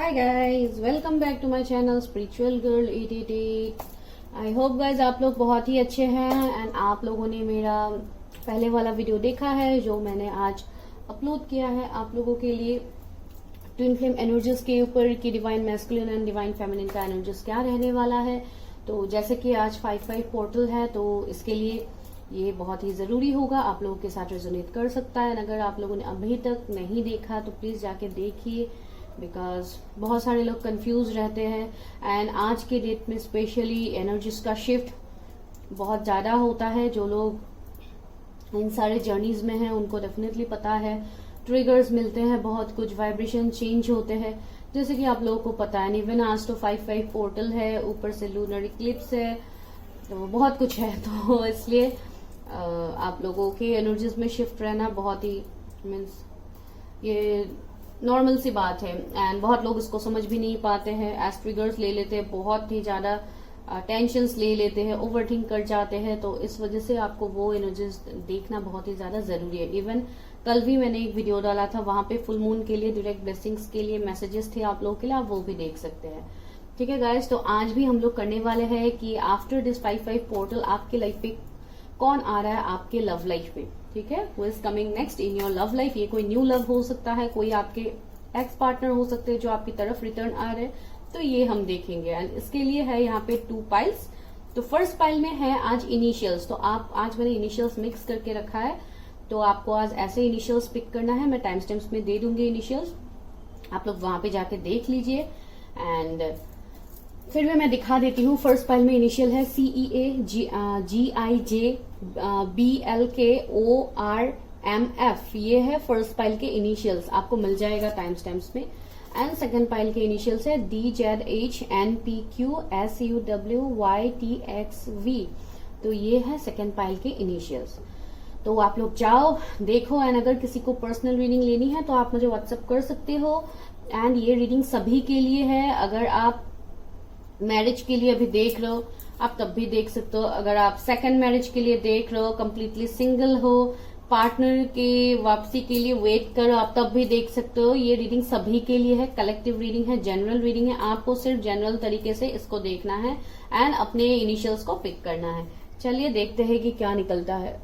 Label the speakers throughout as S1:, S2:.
S1: Hi guys, welcome back to my channel spiritual girl 888। I hope guys आप लोग बहुत ही अच्छे हैं एंड आप लोगों ने मेरा पहले वाला वीडियो देखा है जो मैंने आज अपलोड किया है आप लोगों के लिए ट्विन फ्लेम एनर्जीज के ऊपर कि divine masculine and divine feminine का एनर्जीज क्या रहने वाला है। तो जैसे कि आज 5/5 पोर्टल है तो इसके लिए ये बहुत ही जरूरी होगा, आप लोगों के साथ रेजोनेट कर सकता है। अगर आप लोगों ने अभी तक नहीं देखा तो प्लीज जाके देखिए, बिकॉज बहुत सारे लोग कंफ्यूज रहते हैं एंड आज के डेट में स्पेशली एनर्जीज का शिफ्ट बहुत ज्यादा होता है। जो लोग इन सारे जर्नीज में हैं उनको डेफिनेटली पता है, ट्रिगर्स मिलते हैं, बहुत कुछ वाइब्रेशन चेंज होते हैं जैसे कि आप लोगों को पता है। इवन आज तो 5/5 पोर्टल है, ऊपर से लूनर इक्लिप्स है, तो बहुत कुछ है। तो इसलिए आप लोगों के एनर्जीज में शिफ्ट रहना बहुत ही मीन्स ये नॉर्मल सी बात है एंड बहुत लोग इसको समझ भी नहीं पाते हैं, एज ट्रिगर्स ले लेते हैं, बहुत ही ज्यादा टेंशन्स ले लेते हैं, ओवरथिंक कर जाते हैं। तो इस वजह से आपको वो एनर्जीज देखना बहुत ही ज्यादा जरूरी है। इवन कल भी मैंने एक वीडियो डाला था, वहां पे फुल मून के लिए डायरेक्ट ब्लेसिंग्स के लिए मैसेजेस थे आप लोगों के लिए, आप वो भी देख सकते हैं। ठीक है गाइस, तो आज भी हम लोग करने वाले हैं कि आफ्टर दिस 5/5 पोर्टल आपके लाइफ पे कौन आ रहा है आपके लव लाइफ में। ठीक है, who is coming next in your love life. ये कोई न्यू लव हो सकता है, कोई आपके एक्स पार्टनर हो सकते हैं जो आपकी तरफ रिटर्न आ रहे हैं, तो ये हम देखेंगे। एंड इसके लिए है यहाँ पे 2 पाइल्स। तो फर्स्ट पाइल में है आज इनिशियल्स। तो आप आज मैंने इनिशियल्स मिक्स करके रखा है, तो आपको आज ऐसे इनिशियल्स पिक करना है। मैं टाइम स्टैम्प्स में दे दूंगी इनिशियल्स, आप लोग वहां पे जाके देख लीजिए। एंड फिर मैं दिखा देती हूँ। फर्स्ट पाइल में इनिशियल है CEA GIJ BLKORMF, ये है फर्स्ट पाइल के इनिशियल्स, आपको मिल जाएगा टाइम स्टैम्प्स में। एंड सेकंड पाइल के इनिशियल्स है DZHNPQSUWYTXV, तो ये है सेकंड पाइल के इनिशियल्स। तो आप लोग जाओ देखो एंड अगर किसी को पर्सनल रीडिंग लेनी है तो आप मुझे व्हाट्सएप कर सकते हो। एंड ये रीडिंग सभी के लिए है, अगर आप मैरिज के लिए अभी देख रहे हो आप तब भी देख सकते हो, अगर आप सेकंड मैरिज के लिए देख रहे हो, कम्प्लीटली सिंगल हो, पार्टनर के वापसी के लिए वेट करो आप तब भी देख सकते हो। ये रीडिंग सभी के लिए है, कलेक्टिव रीडिंग है, जनरल रीडिंग है, आपको सिर्फ जनरल तरीके से इसको देखना है एंड अपने इनिशियल्स को पिक करना है। चलिए देखते हैं कि क्या निकलता है।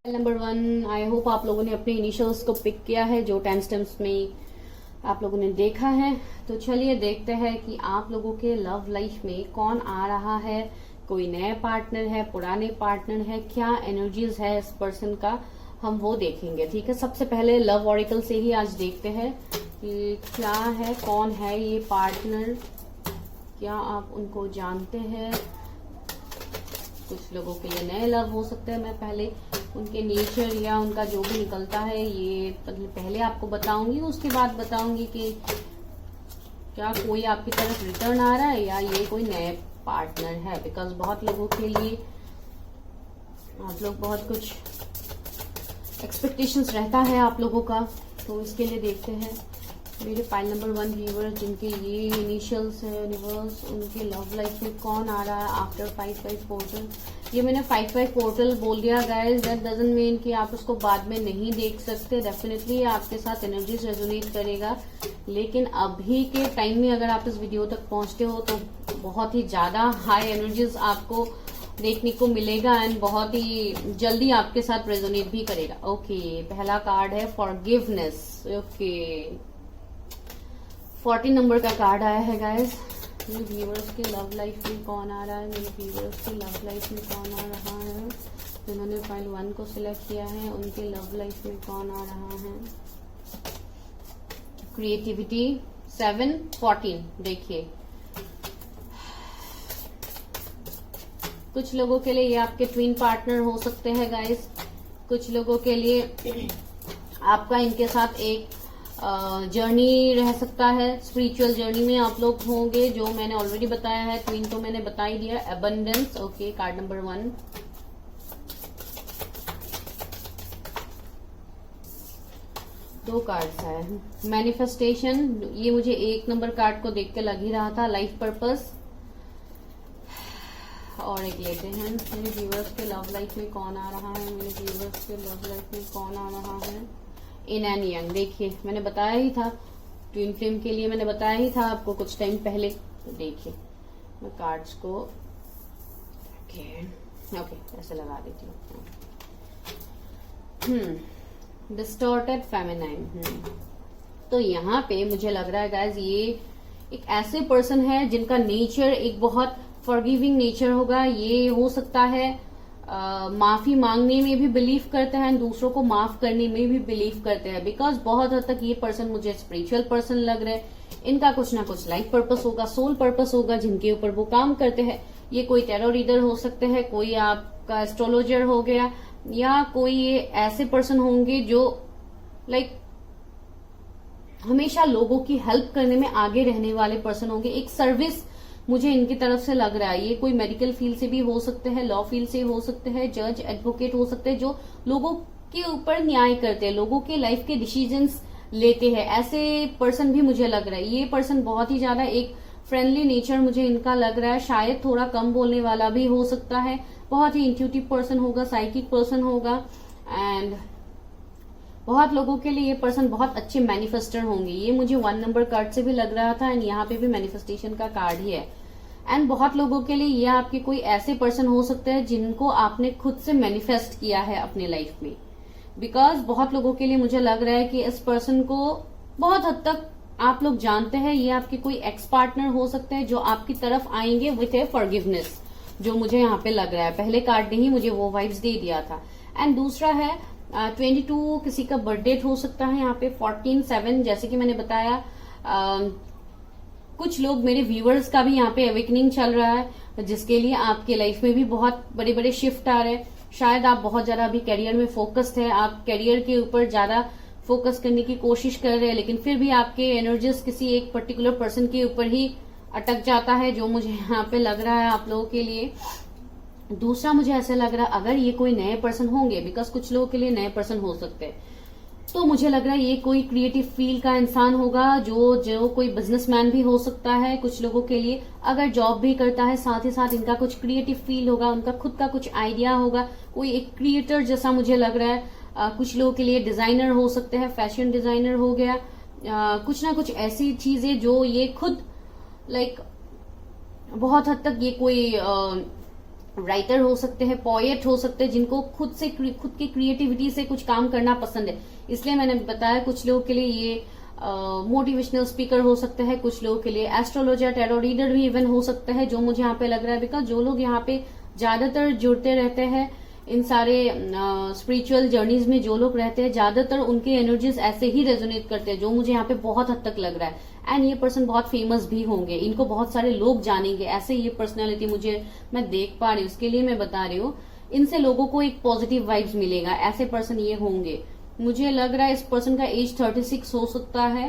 S1: नंबर 1, आई होप आप लोगों ने अपने इनिशियल्स को पिक किया है जो टाइम स्टैम्प्स में आप लोगों ने देखा है। तो चलिए देखते हैं कि आप लोगों के लव लाइफ में कौन आ रहा है, कोई नया पार्टनर है, पुराने पार्टनर है, क्या एनर्जीज है इस पर्सन का, हम वो देखेंगे। ठीक है, सबसे पहले लव ऑरिकल से ही आज देखते हैं कि क्या है, कौन है ये पार्टनर, क्या आप उनको जानते हैं। कुछ लोगों के लिए नए लव हो सकते हैं, मैं पहले उनके नेचर या उनका जो भी निकलता है ये पहले आपको बताऊंगी, उसके बाद बताऊंगी कि क्या कोई आपकी तरफ रिटर्न आ रहा है या ये कोई नए पार्टनर है। बिकॉज बहुत लोगों के लिए आप लोग बहुत कुछ एक्सपेक्टेशंस रहता है आप लोगों का, तो इसके लिए देखते हैं मेरे पाइल नंबर 1 व्यूअर्स जिनके ये इनिशियल्स है यूनिवर्स, उनके लव लाइफ में कौन आ रहा है आफ्टर 5/5 पोर्टल। ये मैंने 5/5 पोर्टल बोल दिया गाइस, दैट डजंट मीन कि आप उसको बाद में नहीं देख सकते। डेफिनेटली आपके साथ एनर्जीज रेजोनेट करेगा, लेकिन अभी के टाइम में अगर आप इस वीडियो तक पहुंचते हो तो बहुत ही ज्यादा हाई एनर्जीज आपको देखने को मिलेगा एंड बहुत ही जल्दी आपके साथ रेजोनेट भी करेगा। ओके, पहला कार्ड है फॉरगिवनेस। ओके, 14 नंबर का कार्ड आया है गाइस। मेरे व्यूअर्स के लव लाइफ में कौन आ रहा है, मेरे व्यूअर्स के लव लाइफ में कौन आ रहा है, जिन्होंने फाइल 1 को सिलेक्ट किया है उनके लव लाइफ में कौन आ रहा है। क्रिएटिविटी 7 14, देखिए कुछ लोगों के लिए ये आपके ट्विन पार्टनर हो सकते हैं गाइस, कुछ लोगों के लिए आपका इनके साथ एक जर्नी रह सकता है, स्पिरिचुअल जर्नी में आप लोग होंगे, जो मैंने ऑलरेडी बताया है। ट्विन तो मैंने बता ही दिया, अबंडेंस। Okay, card number 1। दो कार्ड्स है, मैनिफेस्टेशन, ये मुझे 1 नंबर कार्ड को देख के लग ही रहा था, लाइफ पर्पस। और एक लेते हैं, मेरे व्यूअर्स के लव लाइफ में कौन आ रहा है, मेरे व्यूअर्स के लव लाइफ में कौन आ रहा है। इन एंड यंग, देखिए मैंने बताया ही था ट्विन फ्लेम के लिए मैंने बताया ही था आपको कुछ टाइम पहले। तो देखिए मैं कार्ड्स को ओके ऐसे लगा देती हूँ। Distorted feminine. तो यहाँ पे मुझे लग रहा है गाइज ये एक ऐसे पर्सन है जिनका नेचर एक बहुत फॉरगिविंग नेचर होगा। ये हो सकता है माफी मांगने में भी बिलीव करते हैं, दूसरों को माफ करने में भी बिलीव करते हैं। बिकॉज बहुत हद तक ये पर्सन मुझे स्पिरिचुअल पर्सन लग रहे हैं। इनका कुछ ना कुछ लाइफ पर्पस होगा, सोल पर्पस होगा जिनके ऊपर वो काम करते हैं। ये कोई टैरो रीडर हो सकते हैं, कोई आपका एस्ट्रोलॉजर हो गया, या कोई ये ऐसे पर्सन होंगे जो लाइक हमेशा लोगों की हेल्प करने में आगे रहने वाले पर्सन होंगे। एक सर्विस मुझे इनकी तरफ से लग रहा है। ये कोई मेडिकल फील्ड से भी हो सकते हैं, लॉ फील्ड से हो सकते हैं, जज एडवोकेट हो सकते हैं, जो लोगों के ऊपर न्याय करते हैं, लोगों के लाइफ के डिसीजंस लेते हैं। ऐसे पर्सन भी मुझे लग रहा है। ये पर्सन बहुत ही ज्यादा एक फ्रेंडली नेचर मुझे इनका लग रहा है। शायद थोड़ा कम बोलने वाला भी हो सकता है। बहुत ही इंट्यूटिव पर्सन होगा, साइकिक पर्सन होगा, एंड बहुत लोगों के लिए ये पर्सन बहुत अच्छे मैनिफेस्टर होंगे। ये मुझे 1 नंबर कार्ड से भी लग रहा था, एंड यहाँ पे भी मैनिफेस्टेशन का कार्ड ही है। एंड बहुत लोगों के लिए ये आपके कोई ऐसे पर्सन हो सकते हैं जिनको आपने खुद से मैनिफेस्ट किया है अपने लाइफ में। बिकॉज बहुत लोगों के लिए मुझे लग रहा है कि इस पर्सन को बहुत हद तक आप लोग जानते हैं। ये आपके कोई एक्स पार्टनर हो सकते हैं जो आपकी तरफ आएंगे विथ ए फॉरगिवनेस, जो मुझे यहाँ पे लग रहा है। पहले कार्ड ने ही मुझे वो वाइब्स दे दिया था। एंड दूसरा है 22 किसी का बर्थडे हो सकता है यहाँ पे। 14/7 जैसे कि मैंने बताया। कुछ लोग मेरे व्यूअर्स का भी यहाँ पे अवेकनिंग चल रहा है, जिसके लिए आपके लाइफ में भी बहुत बड़े बड़े शिफ्ट आ रहे हैं। शायद आप बहुत ज्यादा अभी करियर में फोकस्ड है, आप करियर के ऊपर ज्यादा फोकस करने की कोशिश कर रहे हैं, लेकिन फिर भी आपके एनर्जीज किसी एक पर्टिकुलर पर्सन के ऊपर ही अटक जाता है, जो मुझे यहाँ पे लग रहा है आप लोगों के लिए। दूसरा मुझे ऐसा लग रहा है अगर ये कोई नए पर्सन होंगे, बिकॉज कुछ लोगों के लिए नए पर्सन हो सकते हैं, तो मुझे लग रहा है ये कोई क्रिएटिव फील्ड का इंसान होगा, जो कोई बिजनेसमैन भी हो सकता है कुछ लोगों के लिए। अगर जॉब भी करता है, साथ ही साथ इनका कुछ क्रिएटिव फील्ड होगा, उनका खुद का कुछ आइडिया होगा, कोई एक क्रिएटर जैसा मुझे लग रहा है। कुछ लोगों के लिए डिजाइनर हो सकते हैं, फैशन डिजाइनर हो गया, कुछ ना कुछ ऐसी चीजें जो ये खुद लाइक बहुत हद तक ये कोई राइटर हो सकते हैं, पोएट हो सकते हैं, जिनको खुद की क्रिएटिविटी से कुछ काम करना पसंद है। इसलिए मैंने बताया कुछ लोगों के लिए ये मोटिवेशनल स्पीकर हो सकते हैं, कुछ लोगों के लिए एस्ट्रोलॉजर, टैरो रीडर भी इवन हो सकता है, जो मुझे यहाँ पे लग रहा है। बिकॉज जो लोग यहाँ पे ज्यादातर जुड़ते रहते हैं इन सारे स्पिरिचुअल जर्नीज में, जो लोग रहते हैं ज्यादातर उनके एनर्जीज ऐसे ही रेजोनेट करते हैं, जो मुझे यहाँ पे बहुत हद तक लग रहा है। एंड ये पर्सन बहुत फेमस भी होंगे, इनको बहुत सारे लोग जानेंगे, ऐसे ये पर्सनालिटी मुझे मैं देख पा रही हूँ। उसके लिए मैं बता रही हूँ, इनसे लोगों को एक पॉजिटिव वाइब्स मिलेगा, ऐसे पर्सन ये होंगे। मुझे लग रहा है इस पर्सन का एज 36 हो सकता है,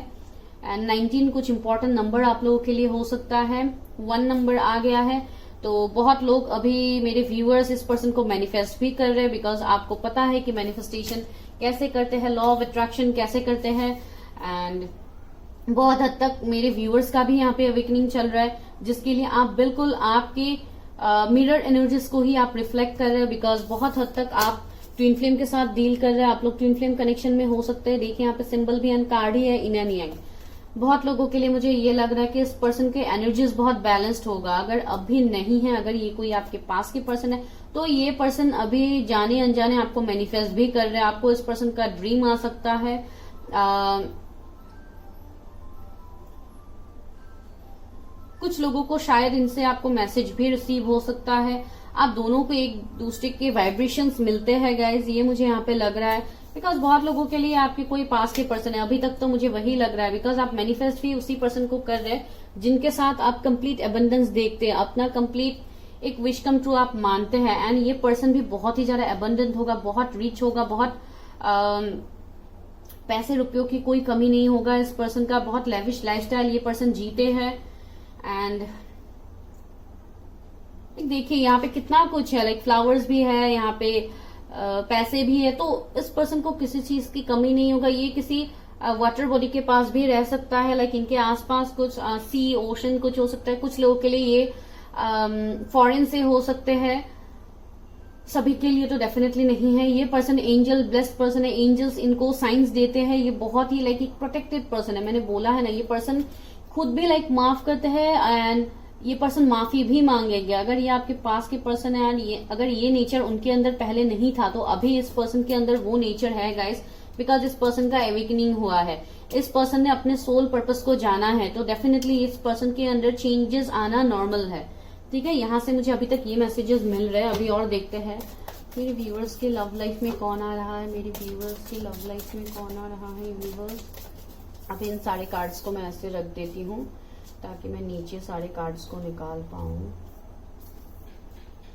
S1: एंड 19 कुछ इंपॉर्टेंट नंबर आप लोगों के लिए हो सकता है। 1 नंबर आ गया है, तो बहुत लोग अभी मेरे व्यूअर्स इस पर्सन को मैनिफेस्ट भी कर रहे हैं, बिकॉज आपको पता है कि मैनिफेस्टेशन कैसे करते हैं, लॉ ऑफ अट्रैक्शन कैसे करते हैं। एंड बहुत हद तक मेरे व्यूअर्स का भी यहाँ पे अवेकनिंग चल रहा है, जिसके लिए आप बिल्कुल आपके मिरर एनर्जीज को ही आप रिफ्लेक्ट कर रहे हैं। बिकॉज बहुत हद तक आप ट्विन फ्लेम के साथ डील कर रहे हैं, आप लोग ट्विन फ्लेम कनेक्शन में हो सकते हैं। देखिए यहाँ पे सिंबल भी एंड कार्ड ही है, इन एंड यांग। बहुत लोगों के लिए मुझे ये लग रहा है कि इस पर्सन के एनर्जीज बहुत बैलेंस्ड होगा। अगर अभी नहीं है, अगर ये कोई आपके पास के पर्सन है, तो ये पर्सन अभी जाने अनजाने आपको मैनिफेस्ट भी कर रहे हैं। आपको इस पर्सन का ड्रीम आ सकता है। कुछ लोगों को शायद इनसे आपको मैसेज भी रिसीव हो सकता है। आप दोनों को एक दूसरे के वाइब्रेशंस मिलते हैं गाइज, ये मुझे यहाँ पे लग रहा है। बिकॉज बहुत लोगों के लिए आपके कोई पास के पर्सन है, अभी तक तो मुझे वही लग रहा है। बिकॉज आप मैनिफेस्ट भी उसी पर्सन को कर रहे हैं जिनके साथ आप कंप्लीट एबंडेंस देखते हैं, अपना कंप्लीट एक विश कम ट्रू आप मानते हैं। एंड ये पर्सन भी बहुत ही ज्यादा एबंडेंट होगा, बहुत रिच होगा, बहुत पैसे रुपयों की कोई कमी नहीं होगा इस पर्सन का। बहुत लेविश लाइफस्टाइल ये पर्सन जीते हैं। एंड देखिए यहाँ पे कितना कुछ है, लाइक फ्लावर्स भी है यहाँ पे, पैसे भी है, तो इस पर्सन को किसी चीज की कमी नहीं होगा। ये किसी वाटर बॉडी के पास भी रह सकता है, लाइक इनके आसपास कुछ सी ओशन कुछ हो सकता है। कुछ लोगों के लिए ये फॉरेन से हो सकते हैं। सभी के लिए तो डेफिनेटली नहीं है। ये पर्सन एंजल ब्लेस्ड पर्सन है, एंजल्स इनको साइंस देते हैं। ये बहुत ही लाइक एक प्रोटेक्टेड पर्सन है। मैंने बोला है ना, ये पर्सन खुद भी लाइक माफ करते हैं एंड ये पर्सन माफी भी मांगेगा। अगर ये आपके पास के पर्सन है एंड अगर ये नेचर उनके अंदर पहले नहीं था तो अभी इस पर्सन के अंदर वो नेचर है गाइस, बिकॉज इस पर्सन का एवेकनिंग हुआ है। इस पर्सन ने अपने सोल पर्पस को जाना है, तो डेफिनेटली इस पर्सन के अंदर चेंजेस आना नॉर्मल है। ठीक है, यहाँ से मुझे अभी तक ये मैसेजेस मिल रहे हैं। अभी और देखते हैं मेरे व्यूअर्स के लव लाइफ में कौन आ रहा है, मेरे व्यूअर्स की लव लाइफ में कौन आ रहा है व्यूअर्स। अभी इन सारे कार्ड्स को मैं ऐसे रख देती हूँ ताकि मैं नीचे सारे कार्ड्स को निकाल पाऊँ।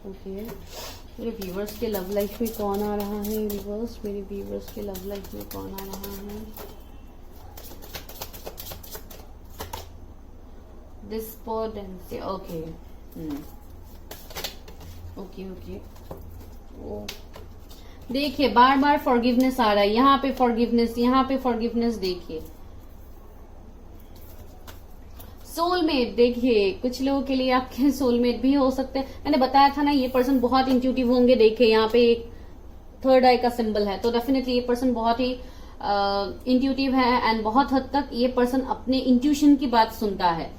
S1: ओके, मेरे व्यूअर्स के लव लाइफ में कौन आ रहा है व्यूअर्स, मेरे व्यूअर्स के लव लाइफ में कौन आ रहा है। डिस्पोर्डेंसी, ओके ओके ओके। देखिए बार बार फॉरगिवनेस आ रहा है, यहाँ पे फॉरगिवनेस, यहाँ पे फॉरगिवनेस। देखिए सोलमेट, देखिए कुछ लोगों के लिए आपके सोलमेट भी हो सकते हैं। मैंने बताया था ना, ये पर्सन बहुत इंट्यूटिव होंगे। देखिए यहाँ पे एक थर्ड आई का सिंबल है, तो डेफिनेटली ये पर्सन बहुत ही इंट्यूटिव है एंड बहुत हद तक ये पर्सन अपने इंट्यूशन की बात सुनता है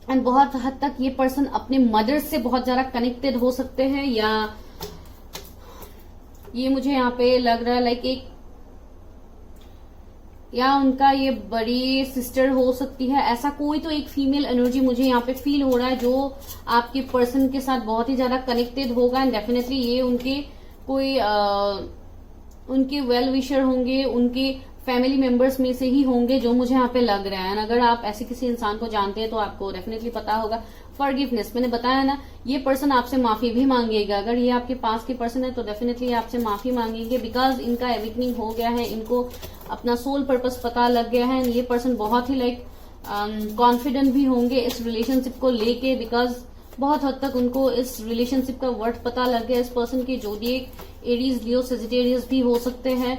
S1: एंड बहुत हद तक ये पर्सन अपने मदर से बहुत ज्यादा कनेक्टेड हो सकते हैं, या ये मुझे यहाँ पे लग रहा है लाइक एक, या उनका ये बड़ी सिस्टर हो सकती है। ऐसा कोई तो एक फीमेल एनर्जी मुझे यहाँ पे फील हो रहा है जो आपके पर्सन के साथ बहुत ही ज्यादा कनेक्टेड होगा एंड डेफिनेटली ये उनके कोई उनके वेल विशर होंगे, उनके फैमिली मेंबर्स में से ही होंगे जो मुझे यहाँ पे लग रहा है। अगर आप ऐसे किसी इंसान को जानते हैं तो आपको डेफिनेटली पता होगा। फॉरगिवनेस, मैंने बताया ना, ये पर्सन आपसे माफी भी मांगेगा। अगर ये आपके पास के पर्सन है तो डेफिनेटली आपसे माफी मांगेंगे, बिकॉज इनका एवेकनिंग हो गया है, इनको अपना सोल पर्पस पता लग गया है। ये पर्सन बहुत ही लाइक कॉन्फिडेंट भी होंगे इस रिलेशनशिप को लेके, बिकॉज बहुत हद तक उनको इस रिलेशनशिप का वर्ड पता लग गया। इस पर्सन के जोडिएक एरीज, लियो, सेजिटेरियस भी हो सकते हैं।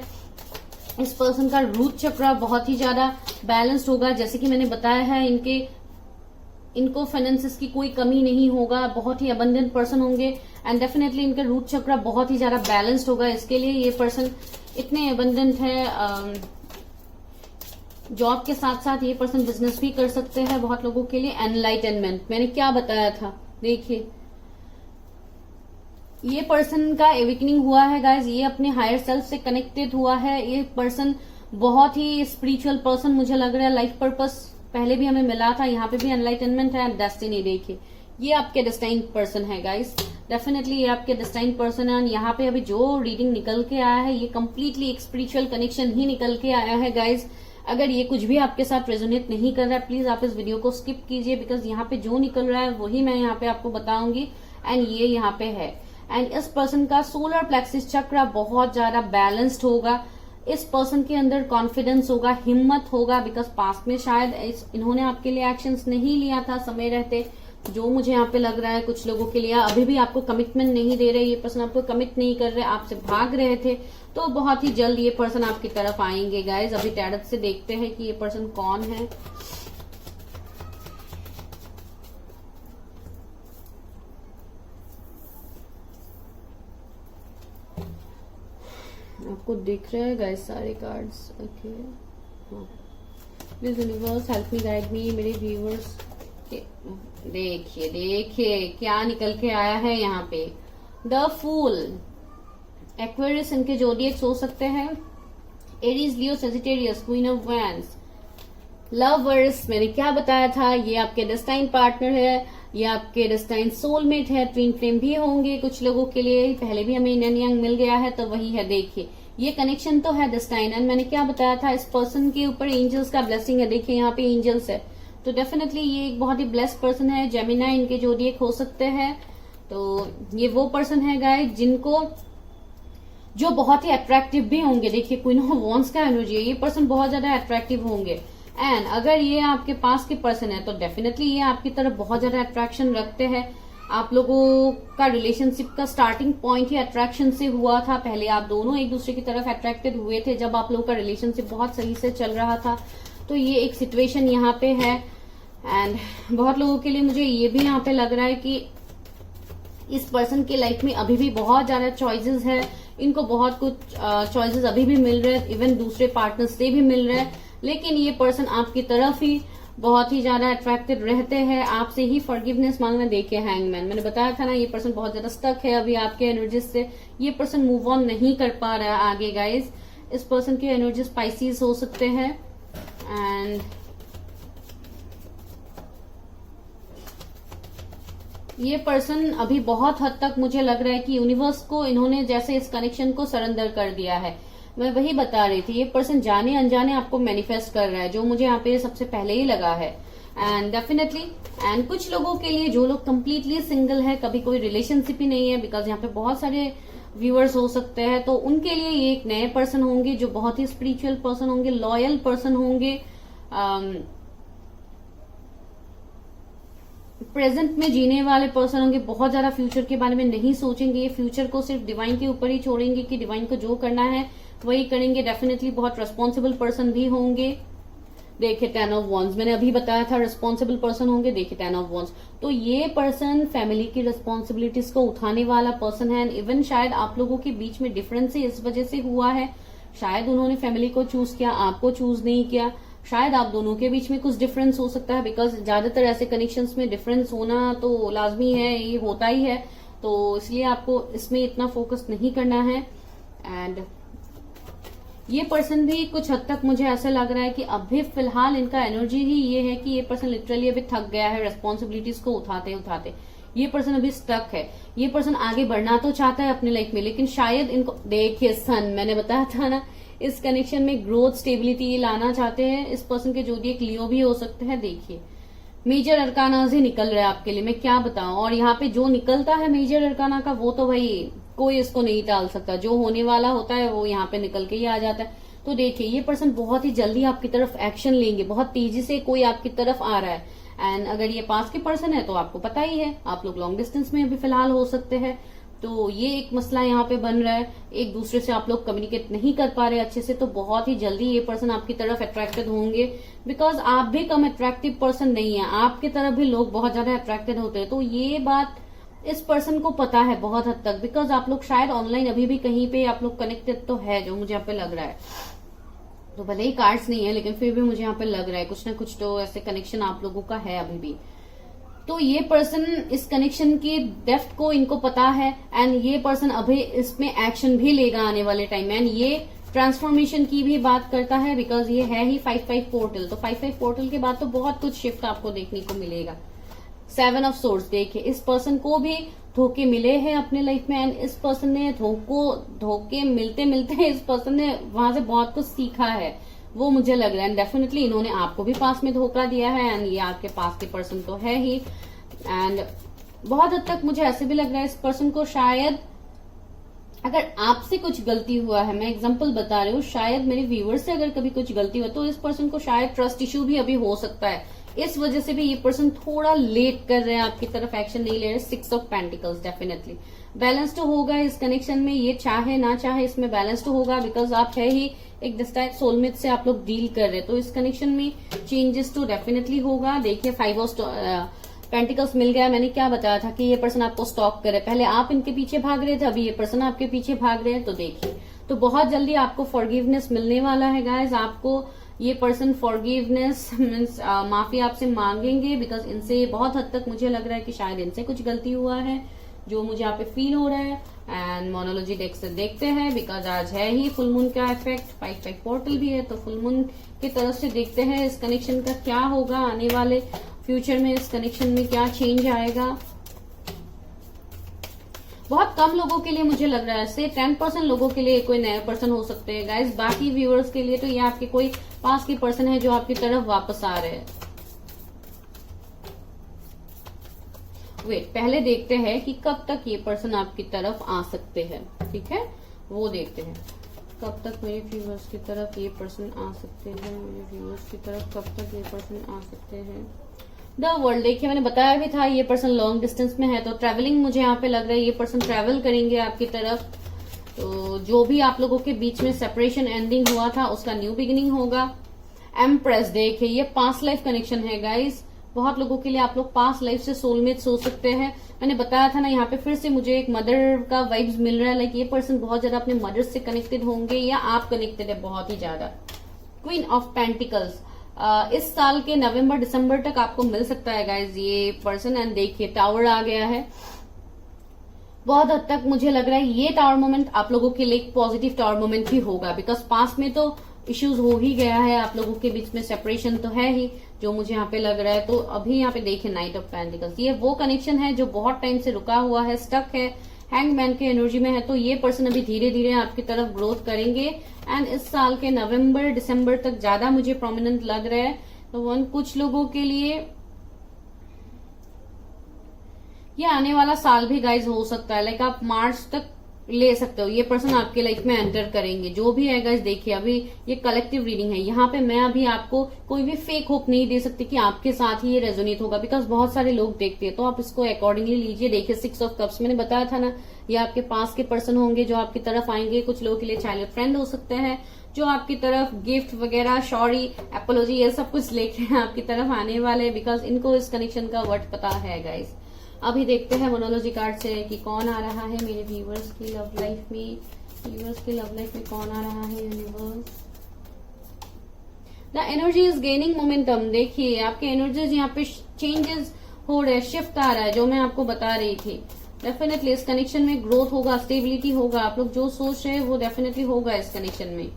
S1: इस पर्सन का रूट चक्र बहुत ही ज्यादा बैलेंस्ड होगा, जैसे कि मैंने बताया है। इनको फाइनेंसेस की कोई कमी नहीं होगा, बहुत ही अबंडेंट पर्सन होंगे एंड डेफिनेटली इनका रूट चक्र बहुत ही ज्यादा बैलेंस्ड होगा। इसके लिए ये पर्सन इतने अबंडेंट है। जॉब के साथ साथ ये पर्सन बिजनेस भी कर सकते हैं बहुत लोगों के लिए। एनलाइटनमेंट, मैंने क्या बताया था, देखिए ये पर्सन का एवेकनिंग हुआ है गाइज, ये अपने हायर सेल्फ से कनेक्टेड हुआ है। ये पर्सन बहुत ही स्पिरिचुअल पर्सन मुझे लग रहा है। लाइफ पर्पस पहले भी हमें मिला था, यहाँ पे भी एनलाइटनमेंट है। डेस्टिनी, देखिए ये आपके डेस्टाइन पर्सन है गाइज, डेफिनेटली ये आपके डेस्टाइन पर्सन है। यहाँ पे अभी जो रीडिंग निकल के आया है ये कम्प्लीटली एक स्पिरिचुअल कनेक्शन ही निकल के आया है गाइज। अगर ये कुछ भी आपके साथ रेजोनेट नहीं कर रहा है प्लीज आप इस वीडियो को स्किप कीजिए, बिकॉज यहाँ पे जो निकल रहा है वही मैं यहाँ पे आपको बताऊंगी एंड ये यहाँ पे है। एंड इस पर्सन का सोलर प्लेक्सिस चक्र बहुत ज्यादा बैलेंस्ड होगा। इस पर्सन के अंदर कॉन्फिडेंस होगा, हिम्मत होगा, बिकॉज पास्ट में शायद इन्होंने आपके लिए एक्शंस नहीं लिया था समय रहते, जो मुझे यहाँ पे लग रहा है। कुछ लोगों के लिए अभी भी आपको कमिटमेंट नहीं दे रहे, ये पर्सन आपको कमिट नहीं कर रहे, आपसे भाग रहे थे, तो बहुत ही जल्द ये पर्सन आपकी तरफ आएंगे गाइज। अभी टैरट से देखते हैं कि ये पर्सन कौन है। आपको दिख रहे हैं गाइस सारे cards, okay. Please universe help me, guide me. मेरे व्यूअर्स के देखिए देखिए क्या निकल के आया है यहाँ पे। द फूल, एक्वेरियस इनके जोडिएक्स हो सकते हैं। Aries, Leo, Sagittarius, queen of wands, lovers, मैंने क्या बताया था, ये आपके डेस्टाइन पार्टनर है, ये आपके डेस्टाइन सोलमेट है। ट्विन फ्लेम भी होंगे कुछ लोगों के लिए, पहले भी हमें इंडियन यंग मिल गया है तो वही है। देखिए ये कनेक्शन तो है डेस्टाइन एंड मैंने क्या बताया था, इस पर्सन के ऊपर एंजल्स का ब्लेसिंग है। देखिए यहाँ पे एंजल्स है, तो डेफिनेटली ये एक बहुत ही ब्लेस्ड पर्सन है। जेमिनाई इनके जोडिएक हो सकते हैं। तो ये वो पर्सन है गाइस जिनको जो बहुत ही अट्रैक्टिव भी होंगे। देखिए क्वीन ऑफ वॉन्ड्स का एनर्जी है, ये पर्सन बहुत ज्यादा अट्रैक्टिव होंगे। एंड अगर ये आपके पास के पर्सन है तो डेफिनेटली ये आपकी तरफ बहुत ज्यादा अट्रैक्शन रखते हैं। आप लोगों का रिलेशनशिप का स्टार्टिंग पॉइंट ही अट्रैक्शन से हुआ था। पहले आप दोनों एक दूसरे की तरफ अट्रैक्टेड हुए थे जब आप लोगों का रिलेशनशिप बहुत सही से चल रहा था। तो ये एक सिचुएशन यहाँ पे है एंड बहुत लोगों के लिए मुझे ये भी यहाँ पे लग रहा है कि इस पर्सन के लाइफ में अभी भी बहुत ज्यादा चॉइसेस है, इनको बहुत कुछ चॉइसेस अभी भी मिल रहे हैं, इवन दूसरे पार्टनर से भी मिल रहे हैं, लेकिन ये पर्सन आपकी तरफ ही बहुत ही ज्यादा अट्रैक्टेड रहते हैं, आपसे ही फॉरगिवनेस मांगना। देखिए हैंगमैन, मैंने बताया था ना ये पर्सन बहुत ज्यादा स्टक है अभी आपके एनर्जीज से, ये पर्सन मूव ऑन नहीं कर पा रहा है आगे गाइज। इस पर्सन के एनर्जी स्पाइसीज हो सकते हैं एंड ये पर्सन अभी बहुत हद तक मुझे लग रहा है कि यूनिवर्स को इन्होंने जैसे इस कनेक्शन को सरेंडर कर दिया है। मैं वही बता रही थी, ये पर्सन जाने अनजाने आपको मैनिफेस्ट कर रहा है, जो मुझे यहाँ पे सबसे पहले ही लगा है। एंड डेफिनेटली एंड कुछ लोगों के लिए जो लोग कंप्लीटली सिंगल है, कभी कोई रिलेशनशिप ही नहीं है, बिकॉज यहाँ पे बहुत सारे व्यूअर्स हो सकते हैं, तो उनके लिए ये एक नए पर्सन होंगे जो बहुत ही स्पिरिचुअल पर्सन होंगे, लॉयल पर्सन होंगे, प्रेजेंट में जीने वाले पर्सन होंगे, बहुत ज्यादा फ्यूचर के बारे में नहीं सोचेंगे, ये फ्यूचर को सिर्फ डिवाइन के ऊपर ही छोड़ेंगे कि डिवाइन को जो करना है वही करेंगे। डेफिनेटली बहुत रिस्पॉन्सिबल पर्सन भी होंगे। देखिए 10 ऑफ वॉन्ड्स, मैंने अभी बताया था रिस्पॉन्सिबल पर्सन होंगे। देखिए 10 ऑफ वॉन्ड्स, तो ये पर्सन फैमिली की रिस्पॉन्सिबिलिटीज को उठाने वाला पर्सन है। इवन शायद आप लोगों के बीच में डिफरेंस इस वजह से हुआ है, शायद उन्होंने फैमिली को चूज किया, आपको चूज नहीं किया, शायद आप दोनों के बीच में कुछ डिफरेंस हो सकता है, बिकॉज ज्यादातर ऐसे कनेक्शंस में डिफरेंस होना तो लाजमी है, ये होता ही है, तो इसलिए आपको इसमें इतना फोकस नहीं करना है। एंड ये पर्सन भी कुछ हद तक मुझे ऐसा लग रहा है कि अभी फिलहाल इनका एनर्जी ही ये है कि ये पर्सन लिटरली अभी थक गया है रिस्पॉन्सिबिलिटीज को उठाते उठाते। ये पर्सन अभी स्टक है, ये पर्सन आगे बढ़ना तो चाहता है अपनी लाइफ में, लेकिन शायद इनको देखिए सन, मैंने बताया था ना इस कनेक्शन में ग्रोथ स्टेबिलिटी लाना चाहते हैं। इस पर्सन के जोडिएक लियो भी हो सकते हैं। देखिए मेजर अरकाना से निकल रहा है आपके लिए, मैं क्या बताऊं, और यहाँ पे जो निकलता है मेजर अरकाना का वो तो भाई कोई इसको नहीं टाल सकता, जो होने वाला होता है वो यहाँ पे निकल के ही आ जाता है। तो देखिए ये पर्सन बहुत ही जल्दी आपकी तरफ एक्शन लेंगे, बहुत तेजी से कोई आपकी तरफ आ रहा है। एंड अगर ये पास के पर्सन है तो आपको पता ही है, आप लोग लॉन्ग डिस्टेंस में अभी फिलहाल हो सकते हैं, तो ये एक मसला यहाँ पे बन रहा है, एक दूसरे से आप लोग कम्युनिकेट नहीं कर पा रहे अच्छे से, तो बहुत ही जल्दी ये पर्सन आपकी तरफ अट्रैक्टेड होंगे, बिकॉज आप भी कम अट्रैक्टिव पर्सन नहीं है, आपकी तरफ भी लोग बहुत ज्यादा अट्रैक्टेड होते हैं। तो ये बात इस पर्सन को पता है बहुत हद तक, बिकॉज आप लोग शायद ऑनलाइन अभी भी कहीं पे आप लोग कनेक्टेड तो है, जो मुझे यहाँ पे लग रहा है। तो भले ही कार्ड्स नहीं है, लेकिन फिर भी मुझे यहाँ पे लग रहा है कुछ ना कुछ तो ऐसे कनेक्शन आप लोगों का है अभी भी। तो ये पर्सन इस कनेक्शन की डेप्थ को इनको पता है, एंड ये पर्सन अभी इसमें एक्शन भी लेगा आने वाले टाइम में। एंड ये ट्रांसफॉर्मेशन की भी बात करता है, बिकॉज ये है ही 5-5 पोर्टल, तो 5-5 पोर्टल के बाद तो बहुत कुछ शिफ्ट आपको देखने को मिलेगा। 7 ऑफ सोर्ड्स, देखिए इस पर्सन को भी धोखे मिले हैं अपने लाइफ में, एंड इस पर्सन ने धोखे मिलते मिलते इस पर्सन ने वहां से बहुत कुछ सीखा है, वो मुझे लग रहा है। एंड डेफिनेटली इन्होंने आपको भी पास में धोखा दिया है, एंड ये आपके पास के पर्सन तो है ही। एंड बहुत हद तक मुझे ऐसे भी लग रहा है इस पर्सन को शायद अगर आपसे कुछ गलती हुआ है, मैं एग्जांपल बता रही हूँ, शायद मेरे व्यूअर्स से अगर कभी कुछ गलती हुआ तो इस पर्सन को शायद ट्रस्ट इश्यू भी अभी हो सकता है, इस वजह से भी ये पर्सन थोड़ा लेट कर रहे हैं, आपकी तरफ एक्शन नहीं ले रहे। 6 ऑफ पेंटिकल्स, डेफिनेटली बैलेंस्ड होगा इस कनेक्शन में, ये चाहे ना चाहे इसमें बैलेंस्ड होगा, बिकॉज आप है ही एक डिस्टाइट सोलमेट से आप लोग डील कर रहे हैं, तो इस कनेक्शन में चेंजेस तो डेफिनेटली होगा। देखिए 5 ऑफ पेंटिकल्स मिल गया, मैंने क्या बताया था कि ये पर्सन आपको स्टॉक करे, पहले आप इनके पीछे भाग रहे थे, अभी ये पर्सन आपके पीछे भाग रहे हैं। तो देखिए तो बहुत जल्दी आपको फॉरगिवनेस मिलने वाला है गाइज, आपको ये पर्सन फॉरगिवनेस मीन्स माफी आपसे मांगेंगे, बिकॉज इनसे बहुत हद तक मुझे लग रहा है कि शायद इनसे कुछ गलती हुआ है, जो मुझे यहाँ पे फील हो रहा है। एंड मोनोलॉजी डेक से देखते हैं, बिकॉज आज है ही फुल मून का इफेक्ट, 5-5 पोर्टल भी है, तो फुल मून की तरफ से देखते हैं इस कनेक्शन का क्या होगा आने वाले फ्यूचर में, इस कनेक्शन में क्या चेंज आएगा। बहुत कम लोगों के लिए मुझे लग रहा है, से 10% लोगों के लिए कोई नया पर्सन हो सकते हैं गाइस, बाकी व्यूअर्स के लिए तो ये आपके कोई पास के पर्सन है जो आपकी तरफ वापस आ रहे हैं। वेट, पहले देखते हैं कि कब तक ये पर्सन आपकी तरफ आ सकते हैं, ठीक है, वो देखते हैं कब तक मेरे व्यूअर्स की तरफ ये पर्सन आ सकते हैं, मेरे व्यूअर्स की तरफ कब तक ये पर्सन आ सकते हैं। द वर्ल्ड, देखिए मैंने बताया भी था ये पर्सन लॉन्ग डिस्टेंस में है, तो ट्रैवलिंग मुझे यहाँ पे लग रहा है, ये पर्सन ट्रैवल करेंगे आपकी तरफ, तो जो भी आप लोगों के बीच में सेपरेशन एंडिंग हुआ था उसका न्यू बिगिनिंग होगा। एम्प्रेस, देखिए ये पास्ट लाइफ कनेक्शन है गाइस, बहुत लोगों के लिए आप लोग पास्ट लाइफ से सोलमेट्स हो सकते हैं। मैंने बताया था ना, यहाँ पे फिर से मुझे एक मदर का वाइब्स मिल रहा है। लाइक ये पर्सन बहुत ज्यादा अपने मदर से कनेक्टेड होंगे या आप कनेक्टेड है बहुत ही ज्यादा। क्वीन ऑफ पेंटिकल्स इस साल के नवंबर दिसंबर तक आपको मिल सकता है गाइज ये पर्सन। एंड देखिए टावर आ गया है। बहुत हद तक मुझे लग रहा है ये टावर मोमेंट आप लोगों के लिए एक पॉजिटिव टावर मोमेंट ही होगा, बिकॉज पास्ट में तो इश्यूज हो ही गया है, आप लोगों के बीच में सेपरेशन तो है ही जो मुझे यहाँ पे लग रहा है। तो अभी यहाँ पे देखिए नाइट ऑफ पेंटिकल्स, ये वो कनेक्शन है जो बहुत टाइम से रुका हुआ है, स्टक है, हैंगमैन के एनर्जी में है। तो ये पर्सन अभी धीरे धीरे आपकी तरफ ग्रोथ करेंगे एंड इस साल के नवंबर दिसंबर तक ज्यादा मुझे प्रोमिनेंट लग रहा है। तो कुछ लोगों के लिए ये आने वाला साल भी गाइज हो सकता है, लाइक आप मार्च तक ले सकते हो, ये पर्सन आपके लाइफ में एंटर करेंगे। जो भी है गाइज देखिए, अभी ये कलेक्टिव रीडिंग है, यहाँ पे मैं अभी आपको कोई भी फेक होप नहीं दे सकती कि आपके साथ ही ये रेजोनेट होगा, बिकॉज बहुत सारे लोग देखते हैं। तो आप इसको अकॉर्डिंगली लीजिए। देखिए 6 ऑफ कप्स, मैंने बताया था ना, ये आपके पास के पर्सन होंगे जो आपकी तरफ आएंगे। कुछ लोगों के लिए चाइल्ड फ्रेंड हो सकते हैं जो आपकी तरफ गिफ्ट वगैरह, सॉरी, एपोलॉजी, ये सब कुछ लेके आपकी तरफ आने वाले, बिकॉज इनको इस कनेक्शन का वर्ड पता है गाइज। अभी देखते हैं मोनोलॉजी कार्ड से कि कौन आ रहा है मेरे व्यूवर्स की लव लाइफ में। व्यूवर्स की लव लाइफ में कौन आ रहा है universe. The energy is gaining momentum. देखिए आपके एनर्जीज यहाँ पे चेंजेस हो रहे हैं, शिफ्ट आ रहा है, जो मैं आपको बता रही थी। डेफिनेटली इस कनेक्शन में ग्रोथ होगा, स्टेबिलिटी होगा। आप लोग जो सोच रहे हैं वो डेफिनेटली होगा इस कनेक्शन में।